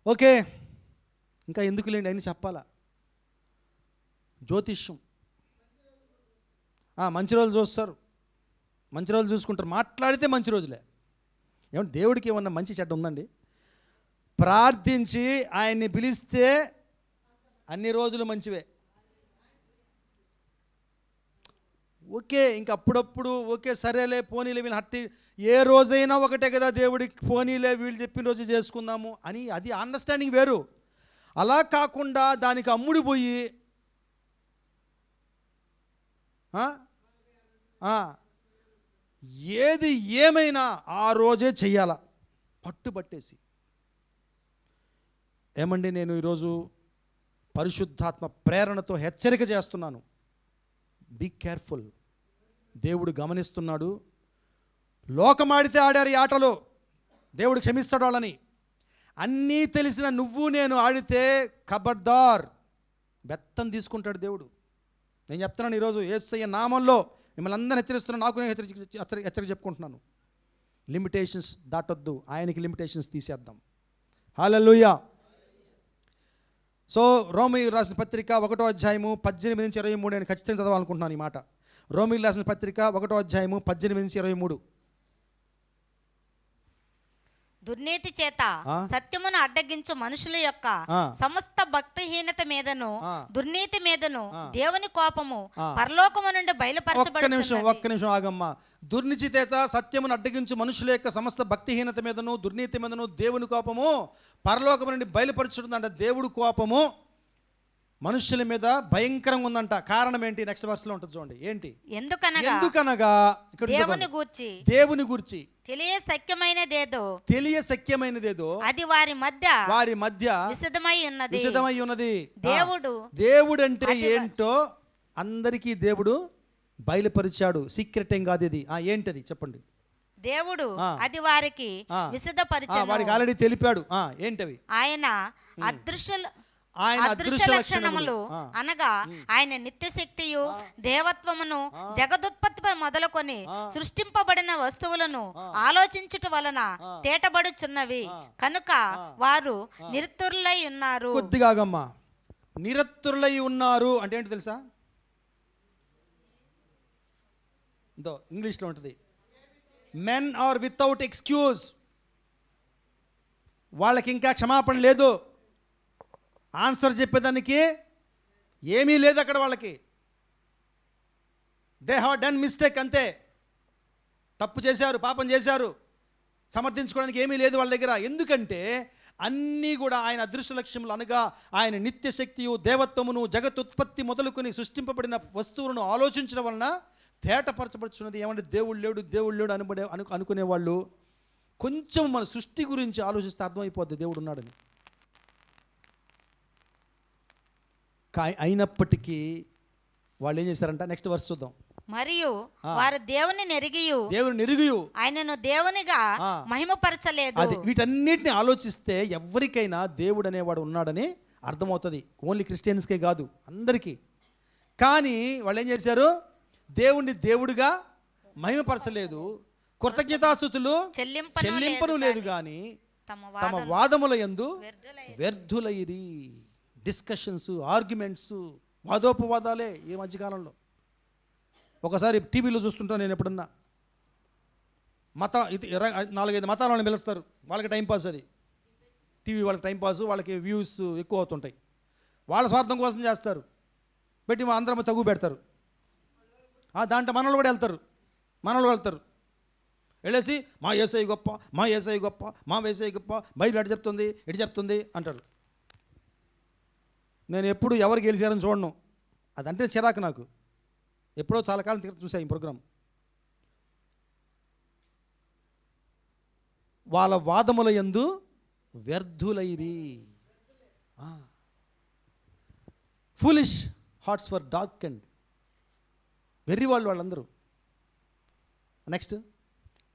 Speaker 1: ఓకే, ఇంకా ఎందుకు లేండి అని చెప్పాలా. జ్యోతిష్యం, మంచి రోజులు చూస్తారు, మంచి రోజులు చూసుకుంటారు. మాట్లాడితే మంచి రోజులే. ఏమంటే దేవుడికి ఏమన్నా మంచి చెడ్డ ఉందండి? ప్రార్థించి ఆయన్ని పిలిస్తే అన్ని రోజులు మంచివే. ఓకే, ఇంక అప్పుడప్పుడు ఓకే సరేలే పోనీలే, వీళ్ళు హట్టి ఏ రోజైనా ఒకటే కదా దేవుడికి, పోనీలే వీళ్ళు చెప్పిన రోజు చేసుకుందాము అని, అది అండర్స్టాండింగ్ వేరు. అలా కాకుండా దానికి అమ్ముడిపోయి ఏది ఏమైనా ఆ రోజే చెయ్యాలా, పట్టుబట్టేసి. ఏమండి, నేను ఈరోజు పరిశుద్ధాత్మ ప్రేరణతో హెచ్చరిక చేస్తున్నాను. Be careful. దేవుడు గమనిస్తున్నాడు. లోకమాడితే ఆడారు ఈ ఆటలో, దేవుడు క్షమిస్తాడు వాళ్ళని. అన్నీ తెలిసిన నువ్వు నేను ఆడితే ఖబర్దార్, బెత్తం తీసుకుంటాడు దేవుడు. నేను చెప్తున్నాను ఈరోజు యేసయ్య నామంలో మిమ్మల్ని అందరిని హెచ్చరిస్తున్నాను, నాకు నేను హెచ్చరిక చెప్పుకుంటున్నాను. లిమిటేషన్స్ దాటొద్దు, ఆయనకి లిమిటేషన్స్ తీసేద్దాం. హల్లెలూయా. సో రోమీయులు రాసిన పత్రిక 1వ అధ్యాయము 18-23 నేను ఖచ్చితంగా చదవాలనుకుంటున్నాను ఈ మాట. రోమీయులు రాసిన పత్రిక 1వ అధ్యాయము 18-23.
Speaker 2: దుర్నీతి చేత సత్యమును అడ్డగించు మనుషుల యొక్క సమస్త భక్తిహీనత మీదను దుర్నీతి మీదను దేవుని కోపము పరలోకము నుండి బయలుపరచబడుచున్నది.
Speaker 1: ఒక్క నిమిషం ఆగమ్మా. దుర్నీతి చేత సత్యమును అడ్డగించు మనుషుల యొక్క సమస్త భక్తిహీనత మీదను దుర్నీతి మీదను దేవుని కోపము పరలోకము నుండి బయలుపరచుతుందంట. దేవుడు కోపము మనుషుల మీద భయంకరంగా ఉందంట. కారణం ఏంటి? నెక్స్ట్ వర్స్ లో ఉంటుంది చూడండి. ఏంటి? ఎందుకనగా ఇక్కడ దేవుని గూర్చి తెలియ సఖ్యమైనదేదో అది వారి మధ్య విశదమై ఉన్నది. దేవుడు అంటే ఏంటో అందరికీ దేవుడు బయలుపరిచాడు. సీక్రెట్ ఏం కాదు ఇది. ఏంటది చెప్పండి.
Speaker 2: దేవుడు అది వారికి విశదపరిచాడు,
Speaker 1: వాడికి ఆల్రెడీ తెలిపాడు. ఏంటవి?
Speaker 2: ఆయన అదృశ్య లక్షణములు అనగా ఆయన నిత్యశక్తియు దేవత్వమును జగదుత్పత్తి మొదలుకొని సృష్టింపబడిన వస్తువులను ఆలోచించుట వలన తేటబడుచున్నవి కనుక వారు నిరతురులై ఉన్నారు.
Speaker 1: కొద్దిగాగమ్మా, నిరతురులై ఉన్నారు అంటే ఏంటి తెలుసా? ఇంగ్లీష్లో ఉంటుంది, మెన్ ఆర్ వితౌట్ ఎక్స్క్యూజ్. వాళ్ళకి ఇంకా క్షమాపణ లేదు, ఆన్సర్ చెప్పేదానికి ఏమీ లేదు అక్కడ వాళ్ళకి. దే హ్యావ్ డన్ మిస్టేక్, అంతే. తప్పు చేశారు, పాపం చేశారు, సమర్థించుకోవడానికి ఏమీ లేదు వాళ్ళ దగ్గర. ఎందుకంటే అన్నీ కూడా ఆయన అదృశ్య లక్ష్యములు అనగా ఆయన నిత్యశక్తియు దేవత్వమును జగతుత్పత్తి మొదలుకొని సృష్టింపబడిన వస్తువులను ఆలోచించడం వలన తేటపరచబడుచున్నది. ఏమంటే దేవుడు లేడు అనుకునే వాళ్ళు కొంచెం మన సృష్టి గురించి ఆలోచిస్తే అర్థమైపోద్ది దేవుడు ఉన్నాడని. అయినప్పటికీ వాళ్ళు ఏం చేశారంట? నెక్స్ట్ వర్స్ చూద్దాం.
Speaker 2: మరియు వారు దేవుని నెరిగియు ఆయనను దేవునిగా మహిమపరచలేదు.
Speaker 1: అది వీటన్నిటిని ఆలోచిస్తే ఎవరికైనా దేవుడు అనేవాడు ఉన్నాడని అర్థమవుతుంది. ఓన్లీ క్రిస్టియన్స్కే కాదు, అందరికీ. కానీ వాళ్ళు ఏం చేశారు? దేవుణ్ణి దేవుడిగా మహిమపరచలేదు, కృతజ్ఞతాస్తుతులు చెల్లింపను లేదు, కానీ తమ వాదముల యందు వ్యర్థులైరి. డిస్కషన్స్, ఆర్గ్యుమెంట్స్, వాదోపవాదాలే ఈ మధ్యకాలంలో. ఒకసారి టీవీలో చూస్తుంటాను నేను, ఎప్పుడన్నా 4-5 మతాలను పిలుస్తారు, వాళ్ళకి టైంపాస్. అది టీవీ వాళ్ళకి టైంపాస్, వాళ్ళకి వ్యూస్ ఎక్కువ అవుతుంటాయి. వాళ్ళ స్వార్థం కోసం చేస్తారు, పెట్టి అందరం తగు పెడతారు. దాంట్లో మనోళ్ళు కూడా వెళ్తారు. వెళ్ళేసి మా యేసయ్య గొప్ప, మా యేసయ్య గొప్ప, బైబిల్ ఎటు చెప్తుంది అంటారు. నేను ఎప్పుడు ఎవరు గెలిచారని చూడను, అదంటే చిరాకు నాకు. ఎప్పుడో చాలా కాలం చూసాను ఈ ప్రోగ్రాం. వాళ్ళ వాదముల యందు వ్యర్థులైరి. Foolish hearts for dark and వెర్రి వాళ్ళందరూ. నెక్స్ట్,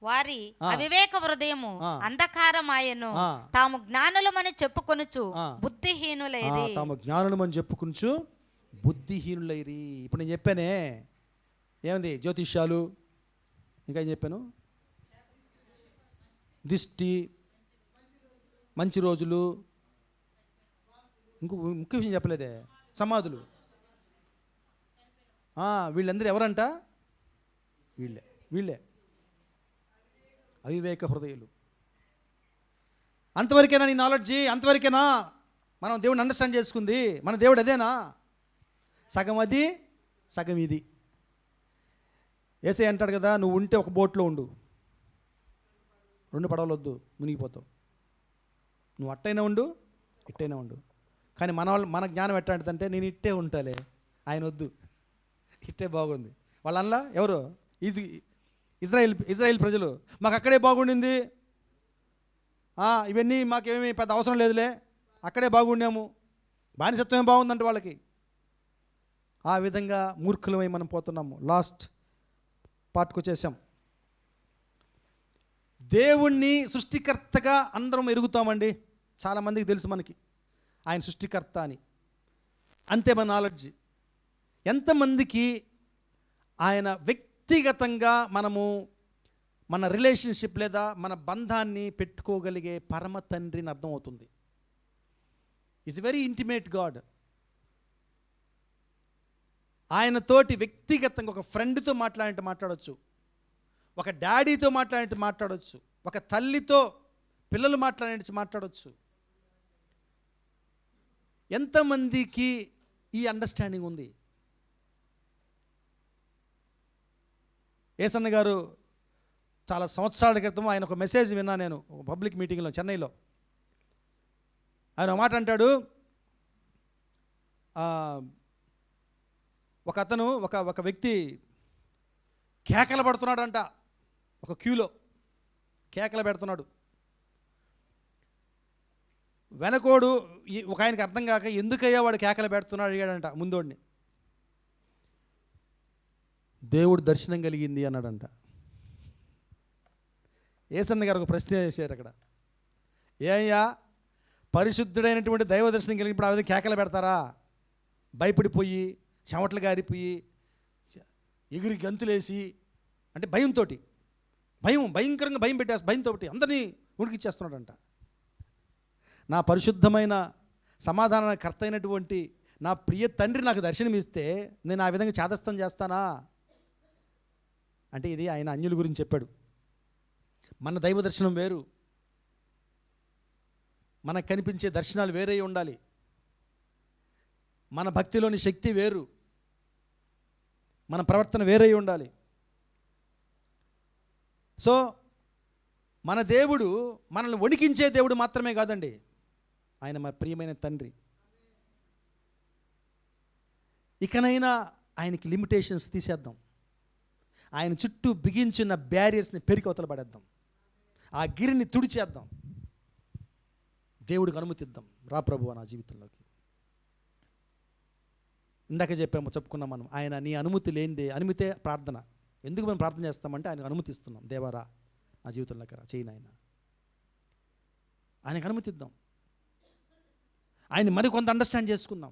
Speaker 2: వారి అవివేక హృదయము అంధకారమాయను, తాము జ్ఞానులమని చెప్పుకొనుచు బుద్ధిహీనులైరి.
Speaker 1: బుద్ధిహీనులైరి. ఇప్పుడు నేను చెప్పానే ఏమంది? జ్యోతిష్యాలు, ఇంకా ఏం చెప్పాను? దిష్టి, మంచి రోజులు, ముఖ్య విషయం చెప్పలేదే, సమాధులు. వీళ్ళందరూ ఎవరంట? వీళ్ళే అవివేక హృదయులు. అంతవరకేనా నీ నాలెడ్జి? అంతవరకేనా మనం దేవుడిని అండర్స్టాండ్ చేసుకుంది? మన దేవుడు అదేనా? సగం అది, సగం ఇది. యేసయ్య అంటాడు కదా, నువ్వు ఉంటే ఒక బోట్లో ఉండు, 2 పడవలు వద్దు, మునిగిపోతావు. నువ్వు అట్టైనా ఉండు, ఇట్టైనా ఉండు. కానీ మన జ్ఞానం ఎట్లాంటిదంటే, నేను ఇట్టే ఉంటాలే, ఆయన వద్దు, ఇట్టే బాగుంది. వాళ్ళ ఎవరు ఇజ్రాయిల్ ప్రజలు మాకు అక్కడే బాగుండింది, ఇవన్నీ మాకేమీ పెద్ద అవసరం లేదులే, అక్కడే బాగుండాము, బానిసత్వమే బాగుందంట వాళ్ళకి. ఆ విధంగా మూర్ఖులమై మనం పోతున్నాము. లాస్ట్ పార్ట్కి వచ్చేసాం. దేవుణ్ణి సృష్టికర్తగా అందరం ఎరుగుతామండి. చాలామందికి తెలుసు మనకి ఆయన సృష్టికర్త అని, అంతే మన నాలెడ్జ్. ఎంతమందికి ఆయన వ్యక్తిగతంగా మనము మన రిలేషన్షిప్ లేదా మన బంధాన్ని పెట్టుకోగలిగే పరమ తండ్రిని అర్థమవుతుంది. Is very intimate God. ఆయనతోటి వ్యక్తిగతంగా ఒక ఫ్రెండ్తో మాట్లాడవచ్చు, ఒక డాడీతో మాట్లాడవచ్చు, ఒక తల్లితో పిల్లలు మాట్లాడవచ్చు. ఎంతమందికి ఈ అండర్స్టాండింగ్ ఉంది? ఏసన్న గారు చాలా సంవత్సరాల క్రితం ఆయన ఒక మెసేజ్ విన్నా నేను, ఒక పబ్లిక్ మీటింగ్లో చెన్నైలో. ఆయన ఒక మాట అంటాడు, ఒక అతను ఒక వ్యక్తి కేకలు పడుతున్నాడంట, ఒక క్యూలో కేకలు పెడుతున్నాడు. వెనకోడు ఒక ఆయనకి అర్థం కాక ఎందుకయ్యా వాడు కేకలు పెడుతున్నాడు అడిగాడంట ముందోడిని. దేవుడు దర్శనం కలిగింది అన్నాడంట. ఏసన్న గారు ఒక ప్రశ్న చేశారు అక్కడ, ఏయ్యా పరిశుద్ధుడైనటువంటి దైవ దర్శనం కలిగినప్పుడు ఆ విధంగా కేకలు పెడతారా? భయపడిపోయి చెమటలు గారిపోయి ఎగిరి గంతులేసి, అంటే భయంకరంగా భయం పెట్టేసి భయంతో అందరినీ ఉడికిచ్చేస్తున్నాడంట. నా పరిశుద్ధమైన సమాధానకర్త అయినటువంటి నా ప్రియ తండ్రి నాకు దర్శనమిస్తే నేను ఆ విధంగా చాదస్తం చేస్తానా? అంటే ఇది ఆయన అన్యుల గురించి చెప్పాడు. మన దైవ దర్శనం వేరు, మనకు కనిపించే దర్శనాలు వేరే ఉండాలి. మన భక్తిలోని శక్తి వేరు, మన ప్రవర్తన వేరే ఉండాలి. సో మన దేవుడు మనల్ని వణికించే దేవుడు మాత్రమే కాదండి, ఆయన మన ప్రియమైన తండ్రి. ఇకనైనా ఆయనకి లిమిటేషన్స్ తీసేద్దాం, ఆయన చుట్టూ బిగించిన బ్యారియర్స్ని పెరికవతల పడేద్దాం, ఆ గిరిని తుడిచేద్దాం, దేవుడికి అనుమతిద్దాం. రా ప్రభువా నా జీవితంలోకి. ఇందాక చెప్పుకున్నాం మనం, ఆయన నీ అనుమతి లేనిదే, అనుమతే ప్రార్థన. ఎందుకు మనం ప్రార్థన చేస్తామంటే ఆయనకు అనుమతిస్తున్నాం. దేవారా నా జీవితంలోకి రా, చేయి నాయన, ఆయనకు అనుమతిద్దాం. ఆయన మరికొంత అండర్స్టాండ్ చేసుకుందాం.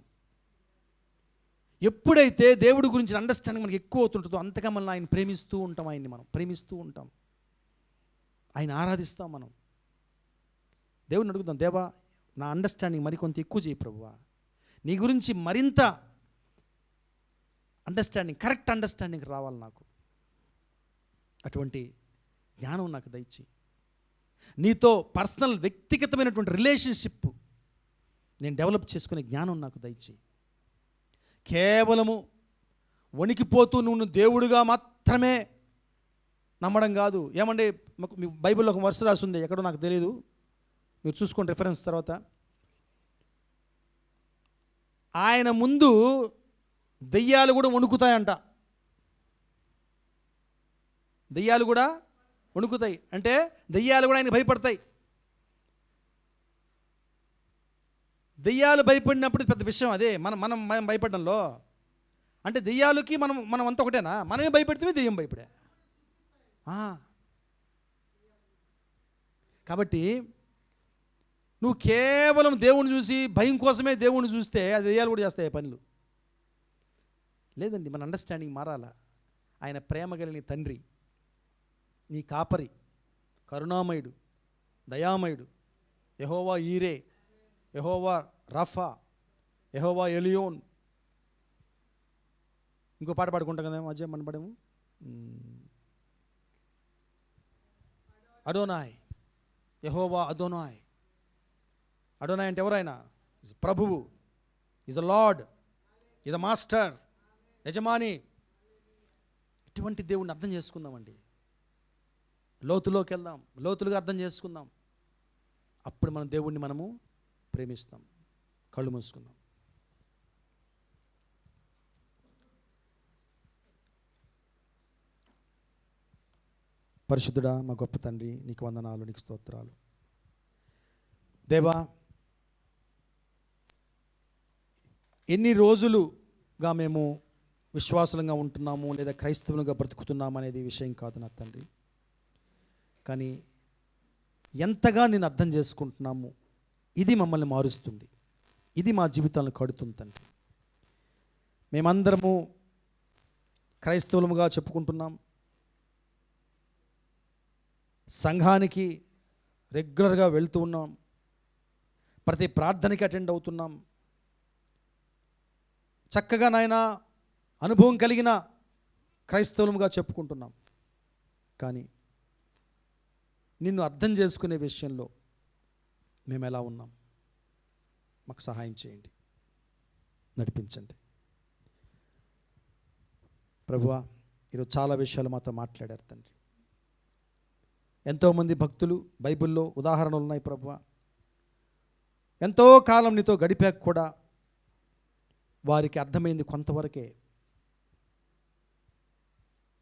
Speaker 1: ఎప్పుడైతే దేవుడి గురించి అండర్స్టాండింగ్ మనకి ఎక్కువ అవుతుంటుందో అంతగా మనల్ని ఆయన ప్రేమిస్తూ ఉంటాం, ఆయన్ని మనం ప్రేమిస్తూ ఉంటాం, ఆయన ఆరాధిస్తాం. మనం దేవుడిని అడుగుదాం, దేవా నా అండర్స్టాండింగ్ మరికొంత ఎక్కువ చేయి ప్రభువా, నీ గురించి మరింత అండర్స్టాండింగ్, కరెక్ట్ అండర్స్టాండింగ్ రావాలి నాకు, అటువంటి జ్ఞానం నాకు దయచి, నీతో పర్సనల్ వ్యక్తిగతమైనటువంటి రిలేషన్షిప్ నేను డెవలప్ చేసుకునే జ్ఞానం నాకు దయచి. కేవలము వణికిపోతూ నువ్వు దేవుడిగా మాత్రమే నమ్మడం కాదు. ఏమంటే మీ బైబిల్లో ఒక వర్ష రాసి ఉంది, ఎక్కడో నాకు తెలియదు, మీరు చూసుకోండి రిఫరెన్స్ తర్వాత. ఆయన ముందు దెయ్యాలు కూడా వణుకుతాయంట. దెయ్యాలు కూడా వణుకుతాయి అంటే దెయ్యాలు కూడా ఆయన భయపడతాయి. దెయ్యాలు భయపడినప్పుడు పెద్ద విషయం అదే. మనం భయపడడంలో అంటే దెయ్యాలకి మనం అంతా ఒకటేనా? మనమే భయపడితే దెయ్యం భయపడే. కాబట్టి నువ్వు కేవలం దేవుని చూసి భయం కోసమే దేవుని చూస్తే అది దెయ్యాలు కూడా చేస్తాయి పనులు. లేదండి, మన అండర్స్టాండింగ్ మారాలా. ఆయన ప్రేమ కలిగిన తండ్రి, నీ కాపరి, కరుణామయుడు, దయామయుడు, యెహోవా ఈరే, యెహోవా రఫా, యెహోవా ఎలియోన్. ఇంకో పాట పాడుకుంటాం కదా మధ్య మన పడేము, అడోనాయ్, యెహోవా అదోనాయ్. అడోనాయ్ అంటే ఎవరైనా ప్రభువు, is a lord, is a master, యజమాని. ఇటువంటి దేవుడిని అర్థం చేసుకుందామండి. లోతులోకి వెళ్దాం, లోతులుగా అర్థం చేసుకుందాం. అప్పుడు మన దేవుణ్ణి మనము ప్రేమిస్తాం. కళ్ళు మూసుకుందాం. పరిశుద్ధుడా, మా గొప్ప తండ్రి, నీకు వందనాలు, నీకు స్తోత్రాలు. దేవా, ఎన్ని రోజులుగా మేము విశ్వాసులంగా ఉంటున్నాము లేదా క్రైస్తవులుగా బ్రతుకుతున్నాము అనేది విషయం కాదు నా తండ్రి. కానీ ఎంతగా నేను అర్థం చేసుకుంటున్నాము, ఇది మమ్మల్ని మారుస్తుంది, ఇది మా జీవితాలను కడుతుంది తండ్రి. మేమందరము క్రైస్తవులముగా చెప్పుకుంటున్నాం, సంఘానికి రెగ్యులర్గా వెళ్తూ ఉన్నాం, ప్రతి ప్రార్థనకి అటెండ్ అవుతున్నాం, చక్కగా నాయనా అనుభవం కలిగిన క్రైస్తవులముగా చెప్పుకుంటున్నాం. కానీ నిన్ను అర్థం చేసుకునే విషయంలో మేము ఎలా ఉన్నాం? మాకు సహాయం చేయండి, నడిపించండి. ప్రభువా, ఈరోజు చాలా విషయాలు మాతో మాట్లాడారు తండ్రి. ఎంతోమంది భక్తులు బైబిల్లో ఉదాహరణలు ఉన్నాయి ప్రభువా. ఎంతో కాలం నీతో గడిపాక కూడా వారికి అర్థమైంది కొంతవరకే.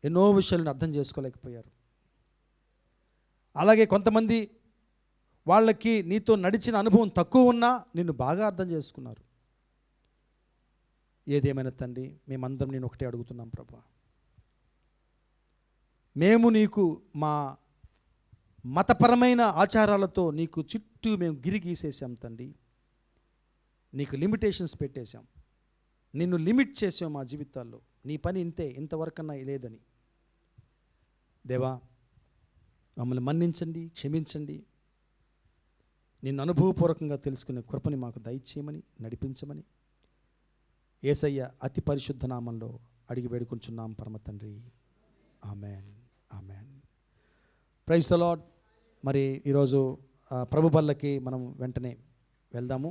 Speaker 1: ఎన్నో విషయాలను అర్థం చేసుకోలేకపోయారు. అలాగే కొంతమంది వాళ్ళకి నీతో నడిచిన అనుభవం తక్కువ ఉన్నా నిన్ను బాగా అర్థం చేసుకున్నారు. ఏదేమైనా తండ్రి, మేమందరం నేను ఒకటే అడుగుతున్నాం ప్రభువా, మేము నీకు మా మతపరమైన ఆచారాలతో నీకు చుట్టూ మేము గిరి గీసేసాం తండ్రి. నీకు లిమిటేషన్స్ పెట్టేశాం, నిన్ను లిమిట్ చేసాం మా జీవితాల్లో. నీ పని ఇంతే, ఇంతవరకన్నా లేదని. దేవా, మమ్మల్ని మన్నించండి, క్షమించండి. నిన్ను అనుభవపూర్వకంగా తెలుసుకునే కృపని మాకు దయచేయమని, నడిపించమని యేసయ్య అతి పరిశుద్ధ నామంలో అడిగి వేడుకుంటున్నాం పరమ తండ్రి. ఆమెన్, ఆమెన్. Praise the Lord. మరి ఈరోజు ప్రభు బల్లకి మనం వెంటనే వెళ్దాము.